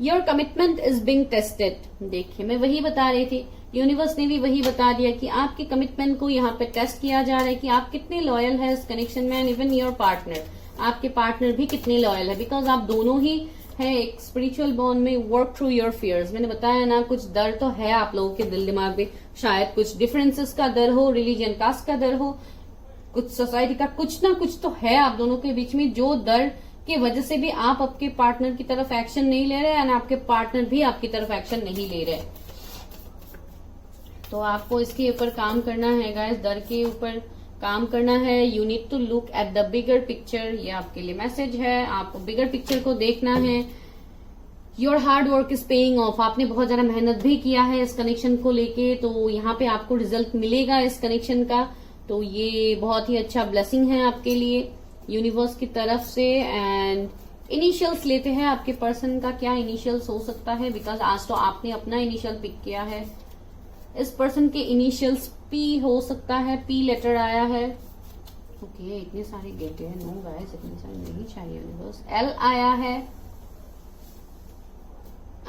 S1: Your commitment is being tested. देखिए मैं वही बता रही थी, यूनिवर्स ने भी वही बता दिया कि आपके कमिटमेंट को यहाँ पे टेस्ट किया जा रहा है कि आप कितने लॉयल है इस कनेक्शन में। एंड इवन योर पार्टनर, आपके पार्टनर भी कितने लॉयल है, बिकॉज आप दोनों ही है एक स्पिरिचुअल बॉन्ड में। वर्क थ्रू योर फियर्स, मैंने बताया ना, कुछ डर तो है आप लोगों के दिल दिमाग में, शायद कुछ डिफरेंसेस का डर हो, रिलीजन कास्ट का डर हो, कुछ सोसाइटी का, कुछ ना कुछ तो है आप दोनों के बीच में, जो डर की वजह से भी आप आपके पार्टनर की तरफ एक्शन नहीं ले रहे एंड आपके पार्टनर भी आपकी तरफ एक्शन नहीं ले रहे। तो आपको इसके ऊपर काम करना है गाइस, डर के ऊपर काम करना है। You need to look at the bigger picture, ये आपके लिए मैसेज है। आपको बिगर पिक्चर को देखना है। Your hard work is paying off. आपने बहुत ज्यादा मेहनत भी किया है इस कनेक्शन को लेके, तो यहाँ पे आपको रिजल्ट मिलेगा इस कनेक्शन का। तो ये बहुत ही अच्छा ब्लेसिंग है आपके लिए यूनिवर्स की तरफ से। एंड इनिशियल्स लेते हैं आपके पर्सन का, क्या इनिशियल्स हो सकता है, बिकॉज आज तो आपने अपना इनिशियल पिक किया है। इस पर्सन के इनिशियल्स पी हो सकता है, पी लेटर आया है। ओके इतने सारे गेटे हैं, नो गाइस इतने सारे नहीं चाहिए यूनिवर्स। एल आया है,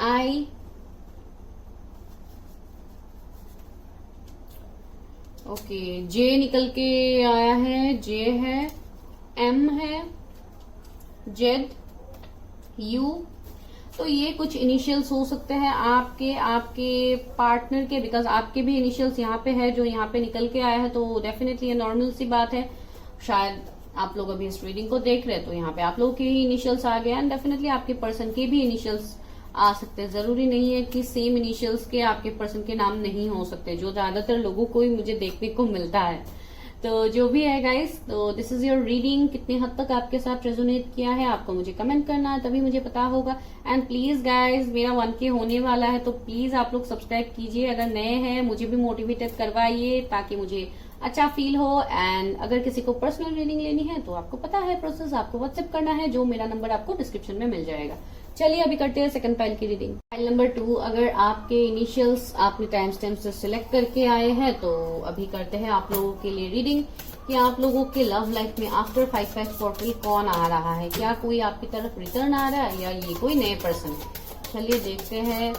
S1: आई, ओके जे निकल के आया है, जे है, एम है, जेड, यू। तो ये कुछ इनिशियल्स हो सकते हैं आपके पार्टनर के, बिकॉज आपके भी इनिशियल्स यहाँ पे है जो यहाँ पे निकल के आया है। तो डेफिनेटली ये नॉर्मल सी बात है। शायद आप लोग अभी इस रीडिंग को देख रहे हैं तो यहाँ पे आप लोगों के ही इनिशियल्स आ गए एंड डेफिनेटली आपके पर्सन के भी इनिशियल्स आ सकते हैं। जरूरी नहीं है कि सेम इनिशियल्स के आपके पर्सन के नाम नहीं हो सकते, जो ज्यादातर लोगों को ही मुझे देखने को मिलता है। तो जो भी है गाइस, तो दिस इज योर रीडिंग। कितने हद तक आपके साथ रेजोनेट किया है आपको मुझे कमेंट करना है, तभी मुझे पता होगा। एंड प्लीज गाइस, मेरा 1K होने वाला है, तो प्लीज आप लोग सब्सक्राइब कीजिए। अगर नए हैं मुझे भी मोटिवेटेड करवाइए ताकि मुझे अच्छा फील हो। एंड अगर किसी को पर्सनल रीडिंग लेनी है तो आपको पता है प्रोसेस, आपको व्हाट्सएप करना है, जो मेरा नंबर आपको डिस्क्रिप्शन में मिल जाएगा। चलिए अभी करते हैं सेकंड पाइल की रीडिंग। पाइल नंबर 2, अगर आपके इनिशियल्स आपने टाइम स्टैम्प से सिलेक्ट करके आए हैं तो अभी करते हैं आप लोगों के लिए रीडिंग कि आप लोगों के लव लाइफ में आफ्टर 5 पोर्टल कौन आ रहा है। क्या कोई आपकी तरफ रिटर्न आ रहा है या ये कोई नए पर्सन है। चलिए देखते हैं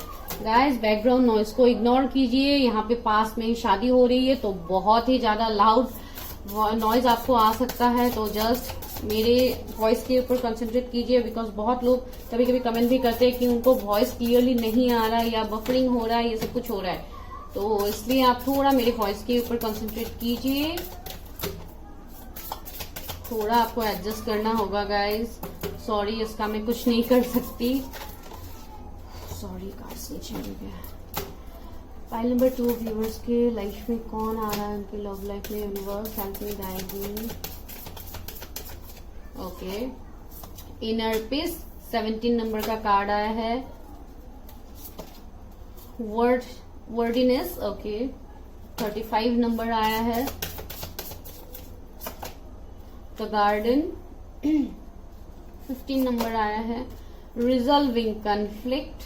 S1: गाइस। बैकग्राउंड नॉइज को इग्नोर कीजिए, यहाँ पे पास में ही शादी हो रही है तो बहुत ही ज्यादा लाउड नॉइज आपको आ सकता है। तो जस्ट मेरे वॉइस के ऊपर कंसंट्रेट कीजिए, बिकॉज बहुत लोग कभी कभी कमेंट भी करते हैं कि उनको वॉइस क्लियरली नहीं आ रहा है या बफरिंग हो रहा है, ये सब कुछ हो रहा है। तो इसलिए आप थोड़ा मेरे वॉइस के ऊपर कंसंट्रेट कीजिए, थोड़ा आपको एडजस्ट करना होगा गाइस। सॉरी इसका मैं कुछ नहीं कर सकती, सॉरी कार्ड्स नीचे हो गया। फाइल नंबर 2, व्यूअर्स के लाइफ में कौन आ रहा है, उनकी लव लाइफ में। Universe help me guide me. Okay, inner peace 17 number का कार्ड आया है। वर्डिनेस, ओके, 35 नंबर आया है द गार्डन। 15 नंबर आया है resolving conflict.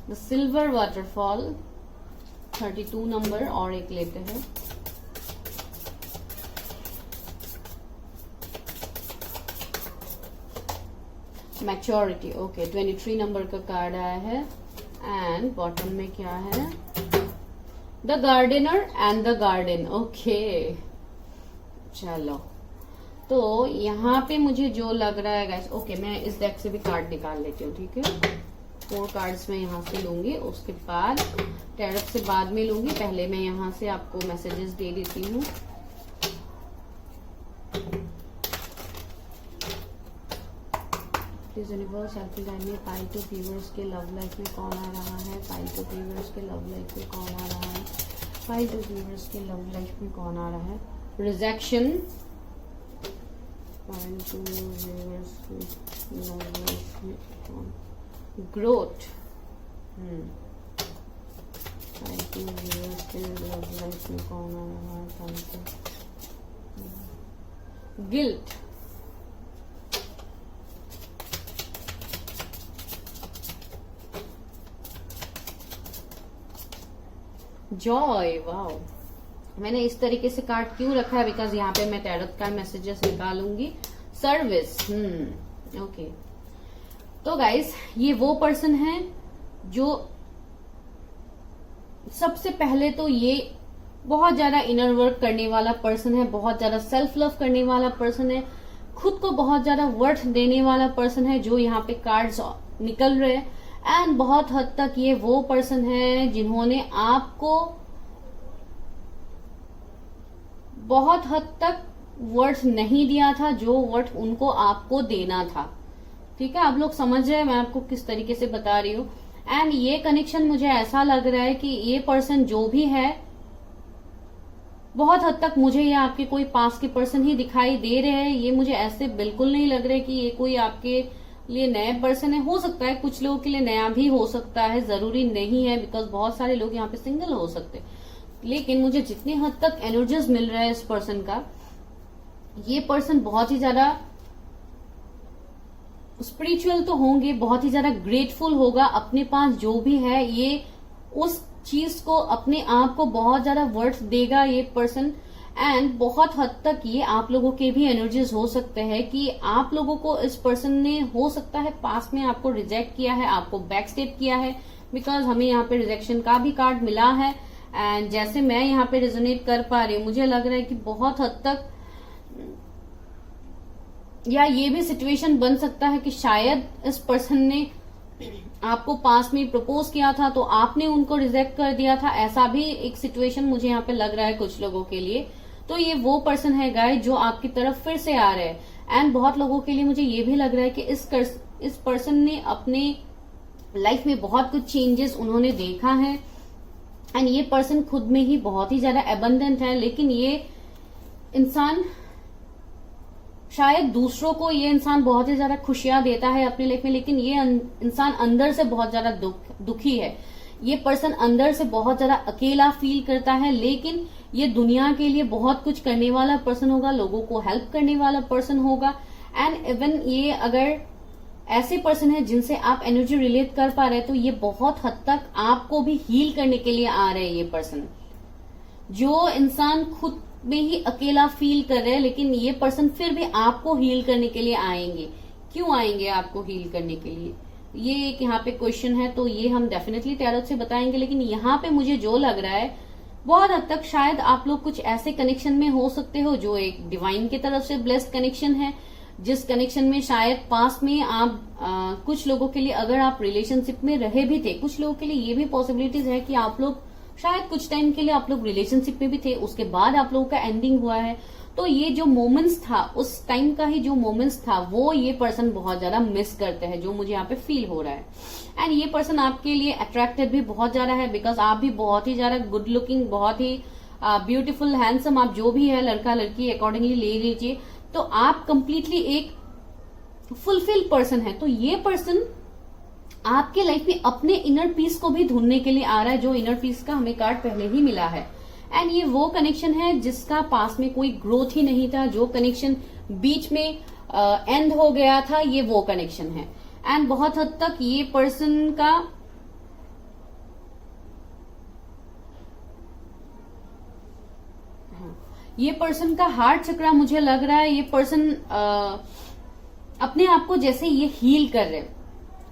S1: The silver waterfall 32 number, और एक लेते हैं। मैच्योरिटी, ओके 23 नंबर का कार्ड आया है। एंड बॉटम में क्या है? The gardener and the garden, okay. चलो, तो यहाँ पे मुझे जो लग रहा है गाइस, ओके मैं इस डेक से भी कार्ड निकाल लेती हूँ, ठीक है। 4 कार्ड्स मैं यहाँ से लूंगी, उसके बाद टैरट से बाद में लूंगी। पहले मैं यहाँ से आपको मैसेजेस दे देती हूँ। यूनिवर्स हेल्पिंग गाइड में पाइल टू व्यूअर्स के लव लाइफ में कौन आ रहा है? पाइल टू व्यूअर्स के लव लाइफ में कौन आ रहा है? पाइल टू व्यूअर्स के लव लाइफ में कौन आ रहा है? रिजेक्शन। पाइल टू व्यूअर्स के लव लाइफ में कौन? ग्रोथ। पाइल टू व्यूअर्स के लव लाइफ में कौन आ रहा है? Pile two guilt. Joy. Wow, मैंने इस तरीके से कार्ड क्यों रखा है? बिकॉज यहाँ पे मैं टैरोट का मैसेजेस निकालूंगी। Service, okay. तो गाइस, ये वो पर्सन है जो सबसे पहले तो ये बहुत ज्यादा इनर वर्क करने वाला पर्सन है, बहुत ज्यादा सेल्फ लव करने वाला पर्सन है, खुद को बहुत ज्यादा वर्थ देने वाला पर्सन है, जो यहाँ पे कार्ड्स निकल रहे हैं। एंड बहुत हद तक ये वो पर्सन है जिन्होंने आपको बहुत हद तक वर्थ नहीं दिया था, जो वर्थ उनको आपको देना था। ठीक है, आप लोग समझ रहे हैं मैं आपको किस तरीके से बता रही हूँ। एंड ये कनेक्शन मुझे ऐसा लग रहा है कि ये पर्सन जो भी है, बहुत हद तक मुझे ये आपके कोई पास के पर्सन ही दिखाई दे रहे हैं। ये मुझे ऐसे बिल्कुल नहीं लग रहे कि ये कोई आपके लिए नए पर्सन है। हो सकता है कुछ लोगों के लिए नया भी हो सकता है, जरूरी नहीं है, बिकॉज बहुत सारे लोग यहाँ पे सिंगल हो सकते हैं। लेकिन मुझे जितनी हद तक एनर्जीज मिल रहा है इस पर्सन का, ये पर्सन बहुत ही ज्यादा स्पिरिचुअल तो होंगे, बहुत ही ज्यादा ग्रेटफुल होगा अपने पास जो भी है, ये उस चीज को अपने आप को बहुत ज्यादा वर्थ देगा ये पर्सन। एंड बहुत हद तक ये आप लोगों के भी एनर्जीज हो सकते हैं कि आप लोगों को इस पर्सन ने हो सकता है पास में आपको रिजेक्ट किया है, आपको बैक स्टेप किया है, बिकॉज हमें यहाँ पे रिजेक्शन का भी कार्ड मिला है। एंड जैसे मैं यहाँ पे रिजोनेट कर पा रही हूँ, मुझे लग रहा है कि बहुत हद तक, या ये भी सिचुएशन बन सकता है कि शायद इस पर्सन ने आपको पास में प्रपोज किया था तो आपने उनको रिजेक्ट कर दिया था। ऐसा भी एक सिचुएशन मुझे यहाँ पे लग रहा है कुछ लोगों के लिए। तो ये वो पर्सन है गाइस जो आपकी तरफ फिर से आ रहे हैं। एंड बहुत लोगों के लिए मुझे ये भी लग रहा है कि इस पर्सन ने अपने लाइफ में बहुत कुछ चेंजेस उन्होंने देखा है। एंड ये पर्सन खुद में ही बहुत ही ज्यादा एबंडेंट है, लेकिन ये इंसान शायद दूसरों को, ये इंसान बहुत ही ज्यादा खुशियां देता है अपनी लाइफ में, लेकिन ये इंसान अंदर से बहुत ज्यादा दुखी है। ये पर्सन अंदर से बहुत ज्यादा अकेला फील करता है, लेकिन ये दुनिया के लिए बहुत कुछ करने वाला पर्सन होगा, लोगों को हेल्प करने वाला पर्सन होगा। एंड इवन ये अगर ऐसे पर्सन है जिनसे आप एनर्जी रिलेट कर पा रहे हैं, तो ये बहुत हद तक आपको भी हील करने के लिए आ रहे हैं। ये पर्सन, जो इंसान खुद में ही अकेला फील कर रहे हैं, लेकिन ये पर्सन फिर भी आपको हील करने के लिए आएंगे। क्यों आएंगे आपको हील करने के लिए, ये एक यहाँ पे क्वेश्चन है, तो ये हम डेफिनेटली टैरोट से बताएंगे। लेकिन यहाँ पे मुझे जो लग रहा है, बहुत हद तक शायद आप लोग कुछ ऐसे कनेक्शन में हो सकते हो जो एक डिवाइन की तरफ से ब्लेस्ड कनेक्शन है, जिस कनेक्शन में शायद पास में आप कुछ लोगों के लिए अगर आप रिलेशनशिप में रहे भी थे, कुछ लोगों के लिए ये भी पॉसिबिलिटीज है कि आप लोग शायद कुछ टाइम के लिए आप लोग रिलेशनशिप में भी थे, उसके बाद आप लोगों का एंडिंग हुआ है। तो ये जो मोमेंट्स था, उस टाइम का ही जो मोमेंट्स था, वो ये पर्सन बहुत ज्यादा मिस करते हैं, जो मुझे यहाँ पे फील हो रहा है। एंड ये पर्सन आपके लिए अट्रैक्टेड भी बहुत ज्यादा है, बिकॉज आप भी बहुत ही ज्यादा गुड लुकिंग, बहुत ही ब्यूटीफुल, हैंडसम, आप जो भी है, लड़का लड़की अकॉर्डिंगली ले लीजिए। तो आप कंप्लीटली एक फुलफिल पर्सन है। तो ये पर्सन आपके लाइफ में अपने इनर पीस को भी ढूंढने के लिए आ रहा है, जो इनर पीस का हमें कार्ड पहले ही मिला है। एंड ये वो कनेक्शन है जिसका पास में कोई ग्रोथ ही नहीं था, जो कनेक्शन बीच में एंड हो गया था, ये वो कनेक्शन है। एंड बहुत हद तक ये पर्सन का हार्ट चक्रा मुझे लग रहा है, ये पर्सन अपने आप को जैसे ये हील कर रहे हैं।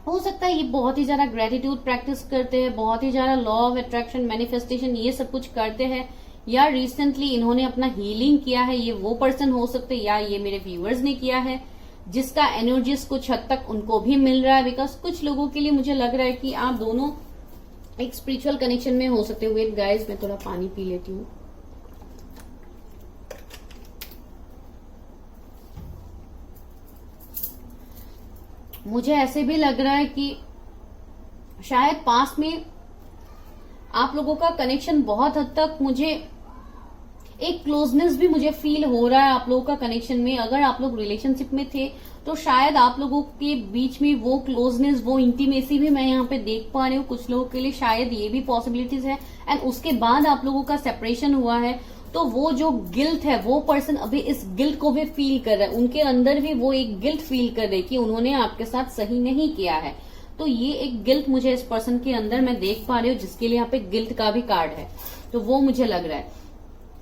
S1: हो सकता है ये बहुत ही ज्यादा ग्रेटिट्यूड प्रैक्टिस करते हैं, बहुत ही ज्यादा लॉ ऑफ अट्रैक्शन, मैनिफेस्टेशन, ये सब कुछ करते हैं, या रिसेंटली इन्होंने अपना हीलिंग किया है। ये वो पर्सन हो सकते हैं, या ये मेरे व्यूअर्स ने किया है, जिसका एनर्जीज कुछ हद तक उनको भी मिल रहा है। बिकॉज कुछ लोगों के लिए मुझे लग रहा है कि आप दोनों एक स्पिरिचुअल कनेक्शन में हो सकते हैं। वेट गाइस, मैं थोड़ा पानी पी लेती हूँ। मुझे ऐसे भी लग रहा है कि शायद पास में आप लोगों का कनेक्शन बहुत हद तक, मुझे एक क्लोजनेस भी मुझे फील हो रहा है आप लोगों का कनेक्शन में। अगर आप लोग रिलेशनशिप में थे तो शायद आप लोगों के बीच में वो क्लोजनेस, वो इंटीमेसी भी मैं यहाँ पे देख पा रही हूँ। कुछ लोगों के लिए शायद ये भी पॉसिबिलिटीज है। एंड उसके बाद आप लोगों का सेपरेशन हुआ है, तो वो जो गिल्ट है, वो पर्सन अभी इस गिल्ट को भी फील कर रहा है। उनके अंदर भी वो एक गिल्ट फील कर रहे कि उन्होंने आपके साथ सही नहीं किया है। तो ये एक गिल्ट मुझे इस पर्सन के अंदर मैं देख पा रही हूँ, जिसके लिए यहाँ पे गिल्ट का भी कार्ड है, तो वो मुझे लग रहा है।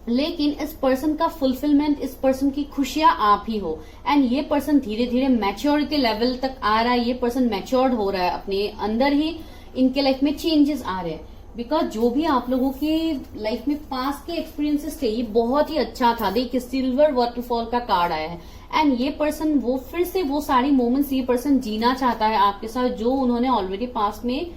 S1: लेकिन इस पर्सन का फुलफिलमेंट, इस पर्सन की खुशियां आप ही हो। एंड ये पर्सन धीरे धीरे मैच्योरिटी लेवल तक आ रहा है। ये पर्सन मैच्योर्ड हो रहा है, अपने अंदर ही इनके लाइफ में चेंजेस आ रहे हैं। बिकॉज जो भी आप लोगों की लाइफ में पास के एक्सपीरियंसेस थे, ये बहुत ही अच्छा था। देखिए, सिल्वर वाटरफॉल का कार्ड आया है। एंड ये पर्सन वो फिर से वो सारी मोमेंट्स ये पर्सन जीना चाहता है आपके साथ, जो उन्होंने ऑलरेडी पास में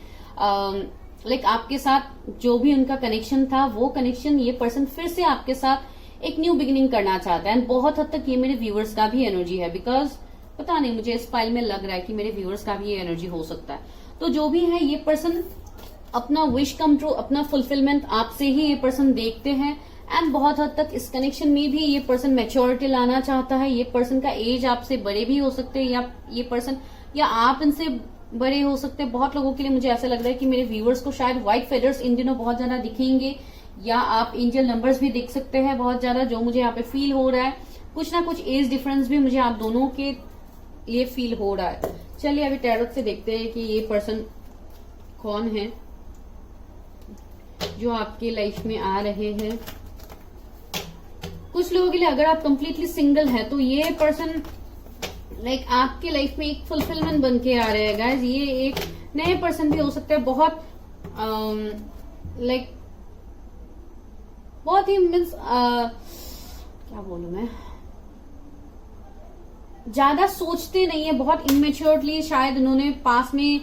S1: आपके साथ जो भी उनका कनेक्शन था, वो कनेक्शन ये पर्सन फिर से आपके साथ एक न्यू बिगिनिंग करना चाहता है। एंड बहुत हद तक ये मेरे व्यूअर्स का भी एनर्जी है। बिकॉज पता नहीं, मुझे इस फाइल में लग रहा है कि मेरे व्यूअर्स का भी ये एनर्जी हो सकता है। तो जो भी है, ये पर्सन अपना विश कम ट्रू, अपना फुलफिलमेंट आपसे ही ये पर्सन देखते हैं। एंड बहुत हद तक इस कनेक्शन में भी ये पर्सन मैच्योरिटी लाना चाहता है। ये पर्सन का एज आपसे बड़े भी हो सकते हैं, या ये पर्सन या आप इनसे बड़े हो सकते हैं। बहुत लोगों के लिए मुझे ऐसा लग रहा है कि मेरे व्यूअर्स को शायद व्हाइट फेदर्स इन दिनों बहुत ज्यादा दिखेंगे, या आप एंजल नंबर्स भी देख सकते हैं बहुत ज्यादा, जो मुझे यहाँ पे फील हो रहा है। कुछ ना कुछ एज डिफरेंस भी मुझे आप दोनों के लिए फील हो रहा है। चलिए अभी टैरोट से देखते हैं कि ये पर्सन कौन है जो आपके लाइफ में आ रहे हैं। कुछ लोगों के लिए अगर आप कंप्लीटली सिंगल है, तो ये पर्सन आपके लाइफ में एक फुलफिलमेंट बन के आ रहे हैं गाइज। ये एक नए पर्सन भी हो सकते हैं, बहुत बहुत ही मीन्स क्या बोलूं मैं, ज्यादा सोचते नहीं है, बहुत इमेच्योरली शायद उन्होंने पास में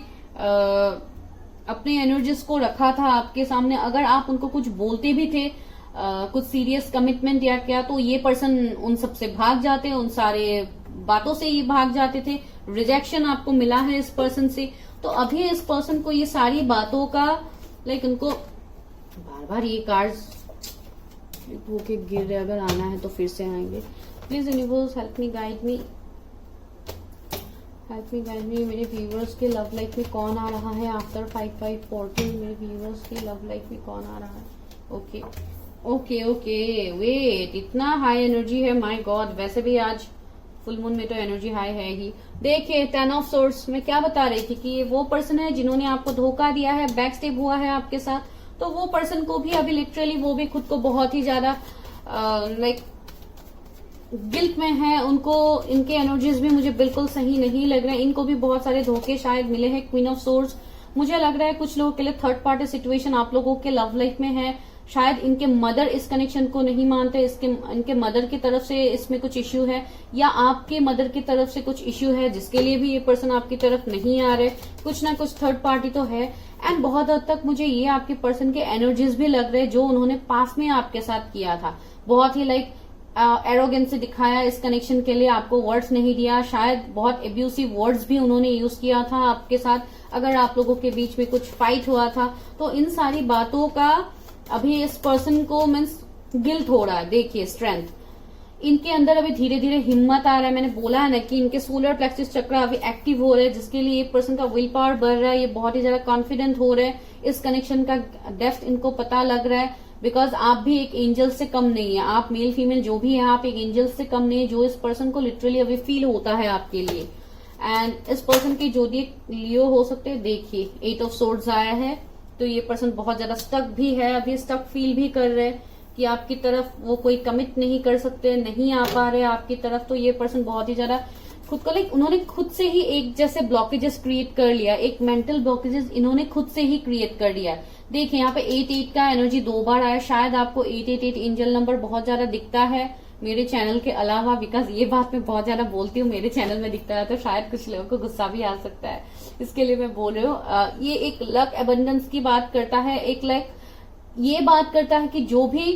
S1: अपने एनर्जीज को रखा था आपके सामने। अगर आप उनको कुछ बोलते भी थे, कुछ सीरियस कमिटमेंट या क्या, तो ये पर्सन उन सब से भाग जाते, उन सारे बातों से ये भाग जाते थे। रिजेक्शन आपको मिला है इस पर्सन से, तो अभी इस पर्सन को ये सारी बातों का उनको बार बार ये कार्ड्स होके गिर रहे, अगर आना है तो फिर से आएंगे। Please universe help me guide me, help me guide me. मेरे व्यूअर्स के लव लाइफ में कौन आ रहा है आफ्टर 5514? मेरे व्यूअर्स के लव लाइफ में कौन आ रहा है? ओके ओके ओके, वेट, इतना हाई एनर्जी है, माय गॉड। वैसे भी आज फुल मून में तो एनर्जी हाई है ही। देखिए, 10 ऑफ सोर्ड्स में क्या बता रही थी कि ये वो पर्सन है जिन्होंने आपको धोखा दिया है, बैक स्टेप हुआ है आपके साथ। तो वो पर्सन को भी अभी लिटरली वो भी खुद को बहुत ही ज्यादा गिल्ट में है। उनको इनके एनर्जीज भी मुझे बिल्कुल सही नहीं लग रहे हैं। इनको भी बहुत सारे धोखे शायद मिले हैं। क्वीन ऑफ सोर्ड्स, मुझे लग रहा है कुछ लोगों के लिए थर्ड पार्टी सिचुएशन आप लोगों के लव लाइफ में है। शायद इनके मदर इस कनेक्शन को नहीं मानते, इनके मदर की तरफ से इसमें कुछ इश्यू है, या आपके मदर की तरफ से कुछ इश्यू है, जिसके लिए भी ये पर्सन आपकी तरफ नहीं आ रहे। कुछ ना कुछ थर्ड पार्टी तो है। एंड बहुत हद तक मुझे ये आपके पर्सन के एनर्जीज भी लग रहे हैं, जो उन्होंने पास में आपके साथ किया था। बहुत ही एरोगेंस से दिखाया इस कनेक्शन के लिए, आपको वर्ड्स नहीं दिया। शायद बहुत एब्यूसिव वर्ड्स भी उन्होंने यूज किया था आपके साथ, अगर आप लोगों के बीच में कुछ फाइट हुआ था। तो इन सारी बातों का अभी इस पर्सन को मीन्स गिल्ट हो रहा है। देखिए, स्ट्रेंथ, इनके अंदर अभी धीरे धीरे हिम्मत आ रहा है। मैंने बोला है ना कि इनके सोलर प्लेक्सस चक्र अभी एक्टिव हो रहे हैं, जिसके लिए एक पर्सन का विल पावर बढ़ रहा है। ये बहुत ही ज्यादा कॉन्फिडेंट हो रहे हैं, इस कनेक्शन का डेप्थ इनको पता लग रहा है। बिकॉज आप भी एक एंजल से कम नहीं है, आप मेल फीमेल जो भी है, आप एक एंजल से कम नहीं है, जो इस पर्सन को लिटरली अभी फील होता है आपके लिए। एंड इस पर्सन की जोडिएक लियो हो सकते हैं। देखिए 8 ऑफ सोर्ड्स आया है, तो ये पर्सन बहुत ज्यादा स्टक भी है, अभी स्टक फील भी कर रहे हैं कि आपकी तरफ वो कोई कमिट नहीं कर सकते, नहीं आ पा रहे आपकी तरफ। तो ये पर्सन बहुत ही ज्यादा खुद को उन्होंने खुद से ही एक जैसे ब्लॉकेजेस क्रिएट कर लिया, एक मेंटल ब्लॉकेजेस इन्होंने खुद से ही क्रिएट कर लिया। देखिए यहाँ पे 8-8 का एनर्जी 2 बार आया। शायद आपको 888 एंजल नंबर बहुत ज्यादा दिखता है मेरे चैनल के अलावा, बिकॉज ये बात मैं बहुत ज्यादा बोलती हूँ, मेरे चैनल में दिखता है तो शायद कुछ लोगों को गुस्सा भी आ सकता है, इसके लिए मैं बोल रही हूँ। ये एक लक एबंडेंस की बात करता है, एक ये बात करता है कि जो भी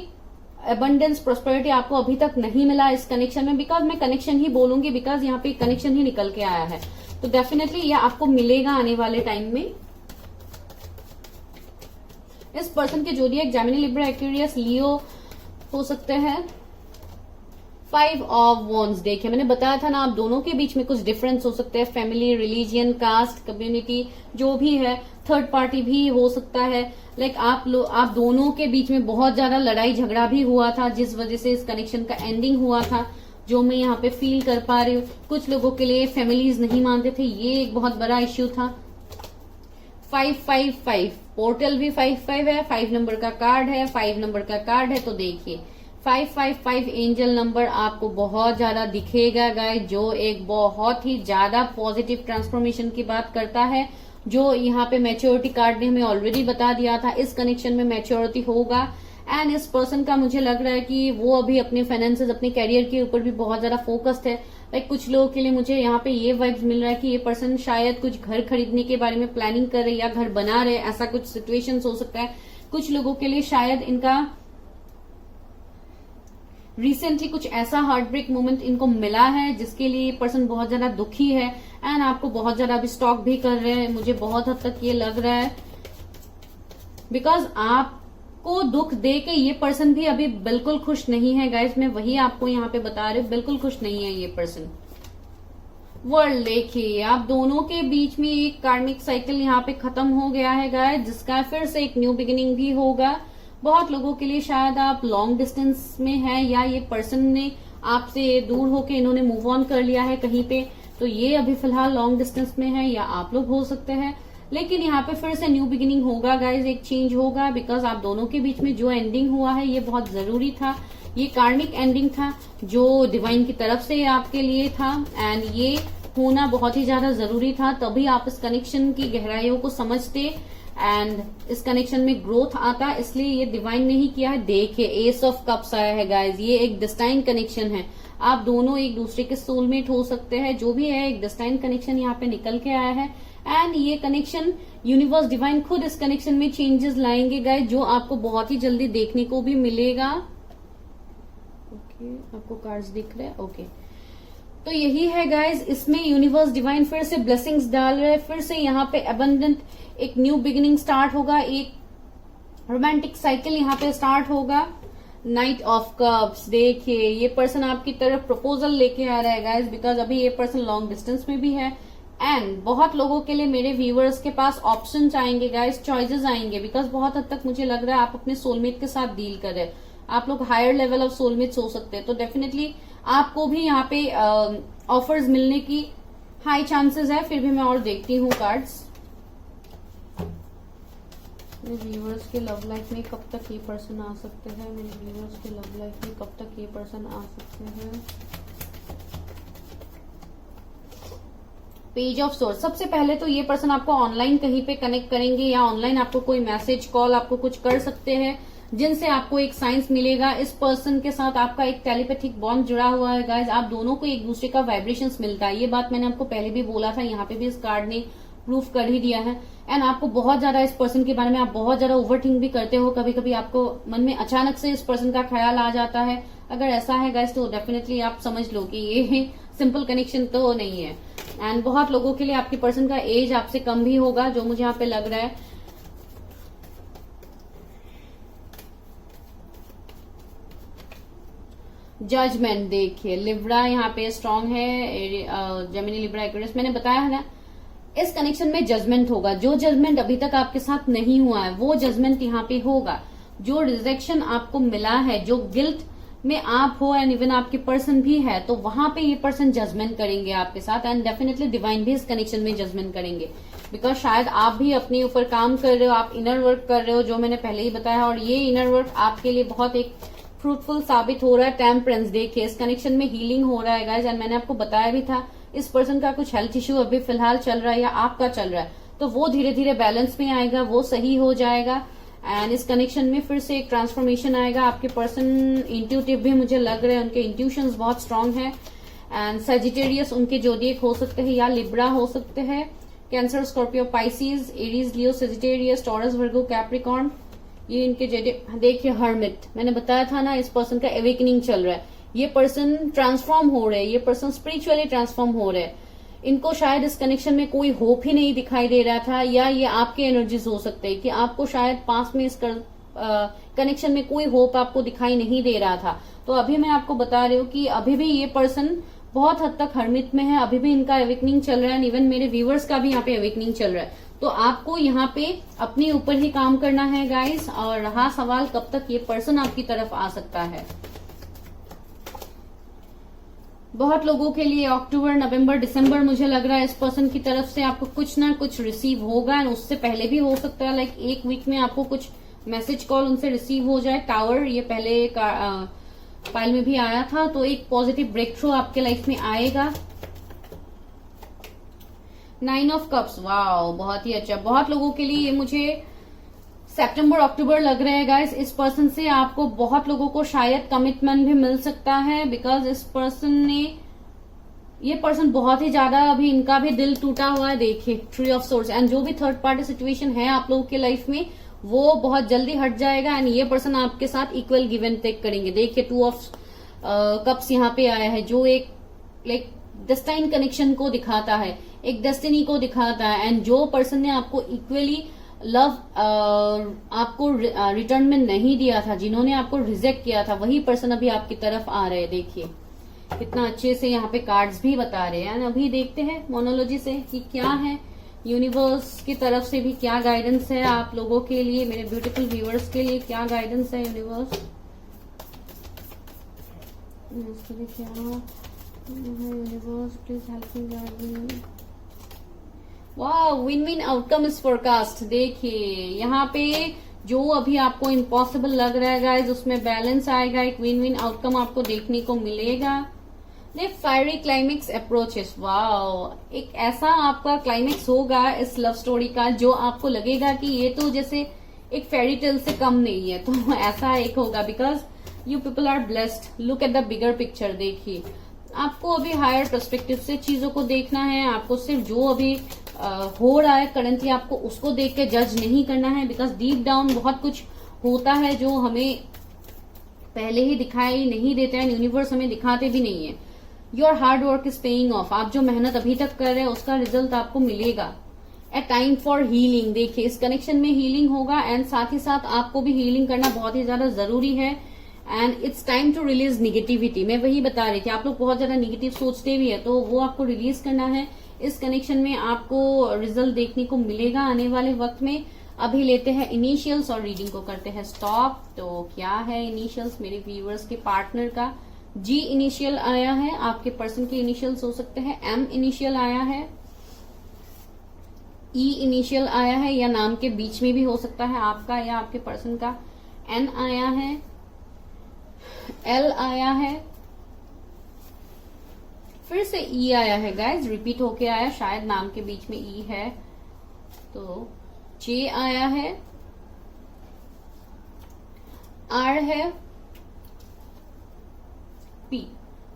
S1: एबंडेंस प्रोस्पेरिटी आपको अभी तक नहीं मिला इस कनेक्शन में, बिकॉज मैं कनेक्शन ही बोलूंगी, बिकॉज यहाँ पे कनेक्शन ही निकल के आया है, तो डेफिनेटली ये आपको मिलेगा आने वाले टाइम में। इस पर्सन के जोडिएक जेमिनी, लिब्रा, एक्वेरियस, लियो हो सकते हैं। 5 ऑफ वॉन्ड्स, देखिए मैंने बताया था ना, आप दोनों के बीच में कुछ डिफरेंस हो सकते हैं, फैमिली, रिलीजियन, कास्ट, कम्युनिटी, जो भी है, थर्ड पार्टी भी हो सकता है। आप दोनों के बीच में बहुत ज्यादा लड़ाई झगड़ा भी हुआ था, जिस वजह से इस कनेक्शन का एंडिंग हुआ था, जो मैं यहाँ पे फील कर पा रही हूँ। कुछ लोगों के लिए फैमिलीज नहीं मानते थे, ये एक बहुत बड़ा इश्यू था। 555 पोर्टल भी 55 है, 5 नंबर का कार्ड है, 5 नंबर का कार्ड है, तो देखिए 555 एंजल नंबर आपको बहुत ज्यादा दिखेगा गाइस, जो एक बहुत ही ज्यादा पॉजिटिव ट्रांसफॉर्मेशन की बात करता है। जो यहाँ पे मैच्योरिटी कार्ड ने हमें ऑलरेडी बता दिया था, इस कनेक्शन में मैच्योरिटी होगा। एंड इस पर्सन का मुझे लग रहा है कि वो अभी अपने फाइनेंसेस, अपने कैरियर के ऊपर भी बहुत ज्यादा फोकस्ड है। कुछ लोगों के लिए मुझे यहाँ पे ये वाइब्स मिल रहा है कि ये पर्सन शायद कुछ घर खरीदने के बारे में प्लानिंग कर रहे या घर बना रहे, ऐसा कुछ सिचुएशन हो सकता है। कुछ लोगों के लिए शायद इनका रिसेंटली कुछ ऐसा हार्ट ब्रेक मोमेंट इनको मिला है, जिसके लिए पर्सन बहुत ज्यादा दुखी है। एंड आपको बहुत ज्यादा अभी स्टॉक भी कर रहे हैं, मुझे बहुत हद तक ये लग रहा है, बिकॉज आपको दुख दे के ये पर्सन भी अभी बिल्कुल खुश नहीं है गाइज। मैं वही आपको यहाँ पे बता रही हूँ, बिल्कुल खुश नहीं है ये पर्सन। वर्ल्ड, देखिए आप दोनों के बीच में एक कार्मिक साइकिल यहाँ पे खत्म हो गया है गाइज, जिसका फिर से एक न्यू बिगिनिंग भी होगा। बहुत लोगों के लिए शायद आप लॉन्ग डिस्टेंस में हैं, या ये पर्सन ने आपसे दूर होके इन्होंने मूव ऑन कर लिया है कहीं पे, तो ये अभी फिलहाल लॉन्ग डिस्टेंस में है, या आप लोग हो सकते हैं। लेकिन यहाँ पे फिर से न्यू बिगिनिंग होगा गाइज, एक चेंज होगा, बिकॉज आप दोनों के बीच में जो एंडिंग हुआ है ये बहुत जरूरी था। ये कार्मिक एंडिंग था जो डिवाइन की तरफ से आपके लिए था, एंड ये होना बहुत ही ज्यादा जरूरी था, तभी आप इस कनेक्शन की गहराइयों को समझते एंड इस कनेक्शन में ग्रोथ आता, इसलिए ये डिवाइन ने ही किया है। देखिए एस ऑफ कप्स आया है गाइज, ये एक डिस्टाइन कनेक्शन है, आप दोनों एक दूसरे के सोलमेट हो सकते हैं, जो भी है एक डिस्टाइन कनेक्शन यहाँ पे निकल के आया है। एंड ये कनेक्शन यूनिवर्स डिवाइन खुद इस कनेक्शन में चेंजेस लाएंगे गाइज, जो आपको बहुत ही जल्दी देखने को भी मिलेगा। ओके, आपको कार्ड्स दिख रहे हैं, ओके। तो यही है गाइज, इसमें यूनिवर्स डिवाइन फिर से ब्लेसिंग्स डाल रहे हैं, फिर से यहाँ पे अबंडेंट एक न्यू बिगिनिंग स्टार्ट होगा, एक रोमांटिक साइकिल यहाँ पे स्टार्ट होगा। नाइट ऑफ कप्स, देखिए ये पर्सन आपकी तरफ प्रपोजल लेके आ रहा है गाइज, बिकॉज अभी ये पर्सन लॉन्ग डिस्टेंस में भी है। एंड बहुत लोगों के लिए मेरे व्यूअर्स के पास ऑप्शंस आएंगे गाइज, चॉइसेस आएंगे, बिकॉज बहुत हद तक मुझे लग रहा है आप अपने सोलमेट के साथ डील कर रहे हैं, आप लोग हायर लेवल ऑफ सोलमेट्स हो सकते हैं, तो डेफिनेटली आपको भी यहाँ पे ऑफर्स मिलने की हाई चांसेस है। फिर भी मैं और देखती हूँ कार्ड्स। मेरे व्यूअर्स के लव लाइफ में कब तक ये पर्सन आ सकते हैं, मेरे व्यूअर्स के लव लाइफ में कब तक ये पर्सन आ सकते हैं। पेज ऑफ सोर्स, सबसे पहले तो ये पर्सन आपको ऑनलाइन कहीं पे कनेक्ट करेंगे, या ऑनलाइन आपको कोई मैसेज कॉल आपको कुछ कर सकते हैं, जिनसे आपको एक साइंस मिलेगा। इस पर्सन के साथ आपका एक टेलीपैथिक बॉन्ड जुड़ा हुआ है गाइज, आप दोनों को एक दूसरे का वाइब्रेशंस मिलता है, ये बात मैंने आपको पहले भी बोला था, यहाँ पे भी इस कार्ड ने प्रूफ कर ही दिया है। एंड आपको बहुत ज्यादा इस पर्सन के बारे में आप बहुत ज्यादा ओवरथिंक भी करते हो, कभी कभी आपको मन में अचानक से इस पर्सन का ख्याल आ जाता है। अगर ऐसा है गाइज तो डेफिनेटली आप समझ लो कि ये सिंपल कनेक्शन तो नहीं है। एंड बहुत लोगों के लिए आपके पर्सन का एज आपसे कम भी होगा, जो मुझे यहाँ पे लग रहा है। जजमेंट। देखिए लिब्रा यहाँ पे स्ट्रांग है, जेमिनी लिब्रा एक्वेरियस, मैंने बताया है ना इस कनेक्शन में जजमेंट होगा। जो जजमेंट अभी तक आपके साथ नहीं हुआ है वो जजमेंट यहाँ पे होगा। जो रिजेक्शन आपको मिला है, जो गिल्ट में आप हो एंड इवन आपके पर्सन भी है, तो वहां पे ये पर्सन जजमेंट करेंगे आपके साथ एंड डेफिनेटली डिवाइन भी इस कनेक्शन में जजमेंट करेंगे। बिकॉज शायद आप भी अपने ऊपर काम कर रहे हो, आप इनर वर्क कर रहे हो, जो मैंने पहले ही बताया, और ये इनर वर्क आपके लिए बहुत एक फ्रूटफुल साबित हो रहा है। टेम्परेंस, देखिए इस कनेक्शन में हीलिंग हो रहा है गाइज, एंड मैंने आपको बताया भी था इस पर्सन का कुछ हेल्थ इश्यू अभी फिलहाल चल रहा है या आपका चल रहा है, तो वो धीरे धीरे बैलेंस में आएगा, वो सही हो जाएगा एंड इस कनेक्शन में फिर से एक ट्रांसफॉर्मेशन आएगा। आपके पर्सन इंट्यूटिव भी मुझे लग रहे हैं, उनके इंट्यूशंस बहुत स्ट्रांग है एंड सेजिटेरियस उनके जोडिएक हो सकते हैं या लिब्रा हो सकते हैं, कैंसर, स्कॉर्पियो, पाइसिस, एरीज, लियो, सेजिटेरियस, टॉरस, वर्गो, कैप्रिकॉर्न, ये इनके जोडिएक। देखिए हर्मिट, मैंने बताया था ना इस पर्सन का एवेकनिंग चल रहा है, ये पर्सन ट्रांसफॉर्म हो रहे हैं, ये पर्सन स्पिरिचुअली ट्रांसफॉर्म हो रहे हैं। इनको शायद इस कनेक्शन में कोई होप ही नहीं दिखाई दे रहा था, या ये आपके एनर्जीज हो सकते हैं कि आपको शायद पास में इस कनेक्शन में कोई होप आपको दिखाई नहीं दे रहा था। तो अभी मैं आपको बता रही हूँ कि अभी भी ये पर्सन बहुत हद तक हर्मिट में है, अभी भी इनका एवेकनिंग चल रहा है, इवन मेरे व्यूवर्स का भी यहाँ पे एवेकनिंग चल रहा है। तो आपको यहाँ पे अपने ऊपर ही काम करना है गाइस। और रहा सवाल कब तक ये पर्सन आपकी तरफ आ सकता है, बहुत लोगों के लिए अक्टूबर, नवंबर, दिसंबर मुझे लग रहा है इस पर्सन की तरफ से आपको कुछ ना कुछ रिसीव होगा एंड उससे पहले भी हो सकता है, लाइक एक वीक में आपको कुछ मैसेज कॉल उनसे रिसीव हो जाए। टावर, ये पहले फाइल में भी आया था, तो एक पॉजिटिव ब्रेक थ्रू आपके लाइफ में आएगा। 9 ऑफ कप्स, वाओ बहुत ही अच्छा, बहुत लोगों के लिए ये मुझे सितंबर अक्टूबर लग रहा है गाइस। इस पर्सन से आपको बहुत लोगों को शायद कमिटमेंट भी मिल सकता है, बिकॉज इस पर्सन ने, ये पर्सन बहुत ही ज्यादा अभी इनका भी दिल टूटा हुआ है। देखिए ट्री ऑफ सोर्स, एंड जो भी थर्ड पार्टी सिचुएशन है आप लोगों के लाइफ में वो बहुत जल्दी हट जाएगा एंड ये पर्सन आपके साथ इक्वल गिव एंड टेक करेंगे। देखिए 2 ऑफ कप्स यहाँ पे आया है, जो एक लाइक डेस्टाइन कनेक्शन को दिखाता है, एक डेस्टिनी को दिखाता है एंड जो पर्सन ने आपको इक्वली लव आपको रिटर्न में नहीं दिया था, जिन्होंने आपको रिजेक्ट किया था, वही पर्सन अभी आपकी तरफ आ रहे हैं। देखिए कितना अच्छे से यहाँ पे कार्ड्स भी बता रहे हैं। अभी देखते हैं मोनोलॉजी से कि क्या है, यूनिवर्स की तरफ से भी क्या गाइडेंस है आप लोगों के लिए, मेरे ब्यूटीफुल व्यूअर्स के लिए क्या गाइडेंस है universe. Universe please help me guide. वाह, win win outcome is forecast. देखिए यहाँ पे जो अभी आपको इम्पॉसिबल लग रहा है गाइज, उसमें बैलेंस आएगा, एक विन विन आउटकम आपको देखने को मिलेगा। फायरी क्लाइमेक्स अप्रोचेस, वाह, एक ऐसा आपका क्लाइमेक्स होगा इस लव स्टोरी का जो आपको लगेगा कि ये तो जैसे एक फेरी टेल से कम नहीं है, तो ऐसा एक होगा, because you people are blessed. Look at the bigger picture. देखिए आपको अभी हायर पर्सपेक्टिव से चीजों को देखना है, आपको सिर्फ जो अभी हो रहा है करंटली आपको उसको देख के जज नहीं करना है, बिकॉज डीप डाउन बहुत कुछ होता है जो हमें पहले ही दिखाई नहीं देते हैं, यूनिवर्स हमें दिखाते भी नहीं है। Your hard work is paying off, आप जो मेहनत अभी तक कर रहे हैं उसका रिजल्ट आपको मिलेगा। ए टाइम फॉर हीलिंग, देखिए इस कनेक्शन में हीलिंग होगा एंड साथ ही साथ आपको भी हीलिंग करना बहुत ही ज्यादा जरूरी है and it's time to release negativity. मैं वही बता रही थी, आप लोग बहुत ज्यादा निगेटिव सोचते भी है, तो वो आपको रिलीज करना है। इस कनेक्शन में आपको रिजल्ट देखने को मिलेगा आने वाले वक्त में। अभी लेते हैं इनिशियल्स और रीडिंग को करते हैं स्टॉप। तो क्या है इनिशियल्स मेरे व्यूअर्स के पार्टनर का? जी इनिशियल आया है, आपके पर्सन के इनिशियल्स हो सकते हैं। एम इनिशियल आया है, ई इनिशियल आया है या नाम के बीच में भी हो सकता है आपका या आपके पर्सन का। एन आया है, एल आया है, फिर से ई आया है गाइज, रिपीट होके आया, शायद नाम के बीच में ई है। तो जे आया है, आर है, पी।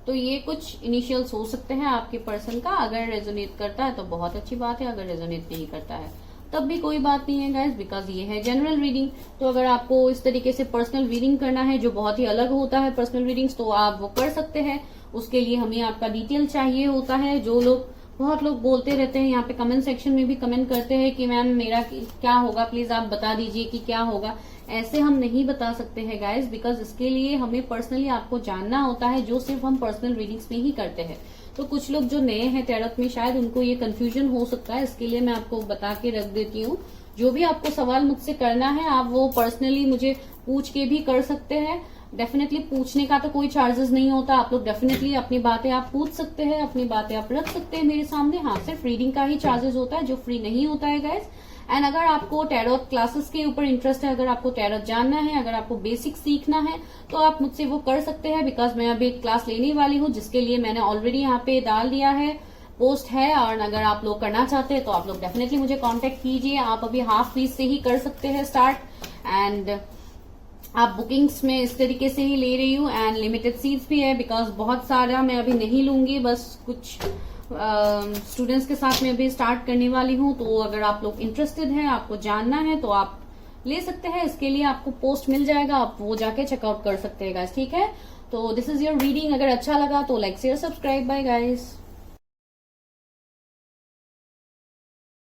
S1: तो ये कुछ इनिशियल्स हो सकते हैं आपके पर्सन का। अगर रेजोनेट करता है तो बहुत अच्छी बात है, अगर रेजोनेट नहीं करता है तब भी कोई बात नहीं है गाइज, बिकॉज ये है जनरल रीडिंग। तो अगर आपको इस तरीके से पर्सनल रीडिंग करना है जो बहुत ही अलग होता है पर्सनल रीडिंग्स, तो आप वो कर सकते हैं। उसके लिए हमें आपका डिटेल चाहिए होता है। जो लोग, बहुत लोग बोलते रहते हैं यहाँ पे कमेंट सेक्शन में भी कमेंट करते हैं कि मैम मेरा क्या होगा, प्लीज आप बता दीजिए कि क्या होगा। ऐसे हम नहीं बता सकते हैं गाइज, बिकॉज इसके लिए हमें पर्सनली आपको जानना होता है, जो सिर्फ हम पर्सनल रीडिंग्स में ही करते हैं। तो कुछ लोग जो नए हैं टैरोट में, शायद उनको ये कंफ्यूजन हो सकता है, इसके लिए मैं आपको बता के रख देती हूँ। जो भी आपको सवाल मुझसे करना है, आप वो पर्सनली मुझे पूछ के भी कर सकते हैं। डेफिनेटली पूछने का तो कोई चार्जेस नहीं होता, आप लोग डेफिनेटली अपनी बातें आप पूछ सकते हैं, अपनी बातें आप रख सकते हैं मेरे सामने। हाँ, सिर्फ रीडिंग का ही चार्जेस होता है, जो फ्री नहीं होता है गाइज। एंड अगर आपको टैरोट क्लासेस के ऊपर इंटरेस्ट है, अगर आपको टैरोट जानना है, अगर आपको बेसिक सीखना है, तो आप मुझसे वो कर सकते हैं, बिकॉज मैं अभी एक क्लास लेने वाली हूँ, जिसके लिए मैंने ऑलरेडी यहाँ पे डाल दिया है, पोस्ट है। और अगर आप लोग करना चाहते हैं तो आप लोग डेफिनेटली मुझे कांटेक्ट कीजिए। आप अभी हाफ फीस से ही कर सकते हैं स्टार्ट, एंड आप बुकिंग्स में इस तरीके से ही ले रही हूँ। एंड लिमिटेड सीट्स भी है, बिकॉज बहुत सारा मैं अभी नहीं लूंगी, बस कुछ स्टूडेंट्स के साथ मैं अभी स्टार्ट करने वाली हूँ। तो अगर आप लोग इंटरेस्टेड हैं, आपको जानना है, तो आप ले सकते हैं। इसके लिए आपको पोस्ट मिल जाएगा, आप वो जाके चेकआउट कर सकते हैं गाइस, ठीक है। तो दिस इज योर रीडिंग। अगर अच्छा लगा तो like share subscribe. Bye guys.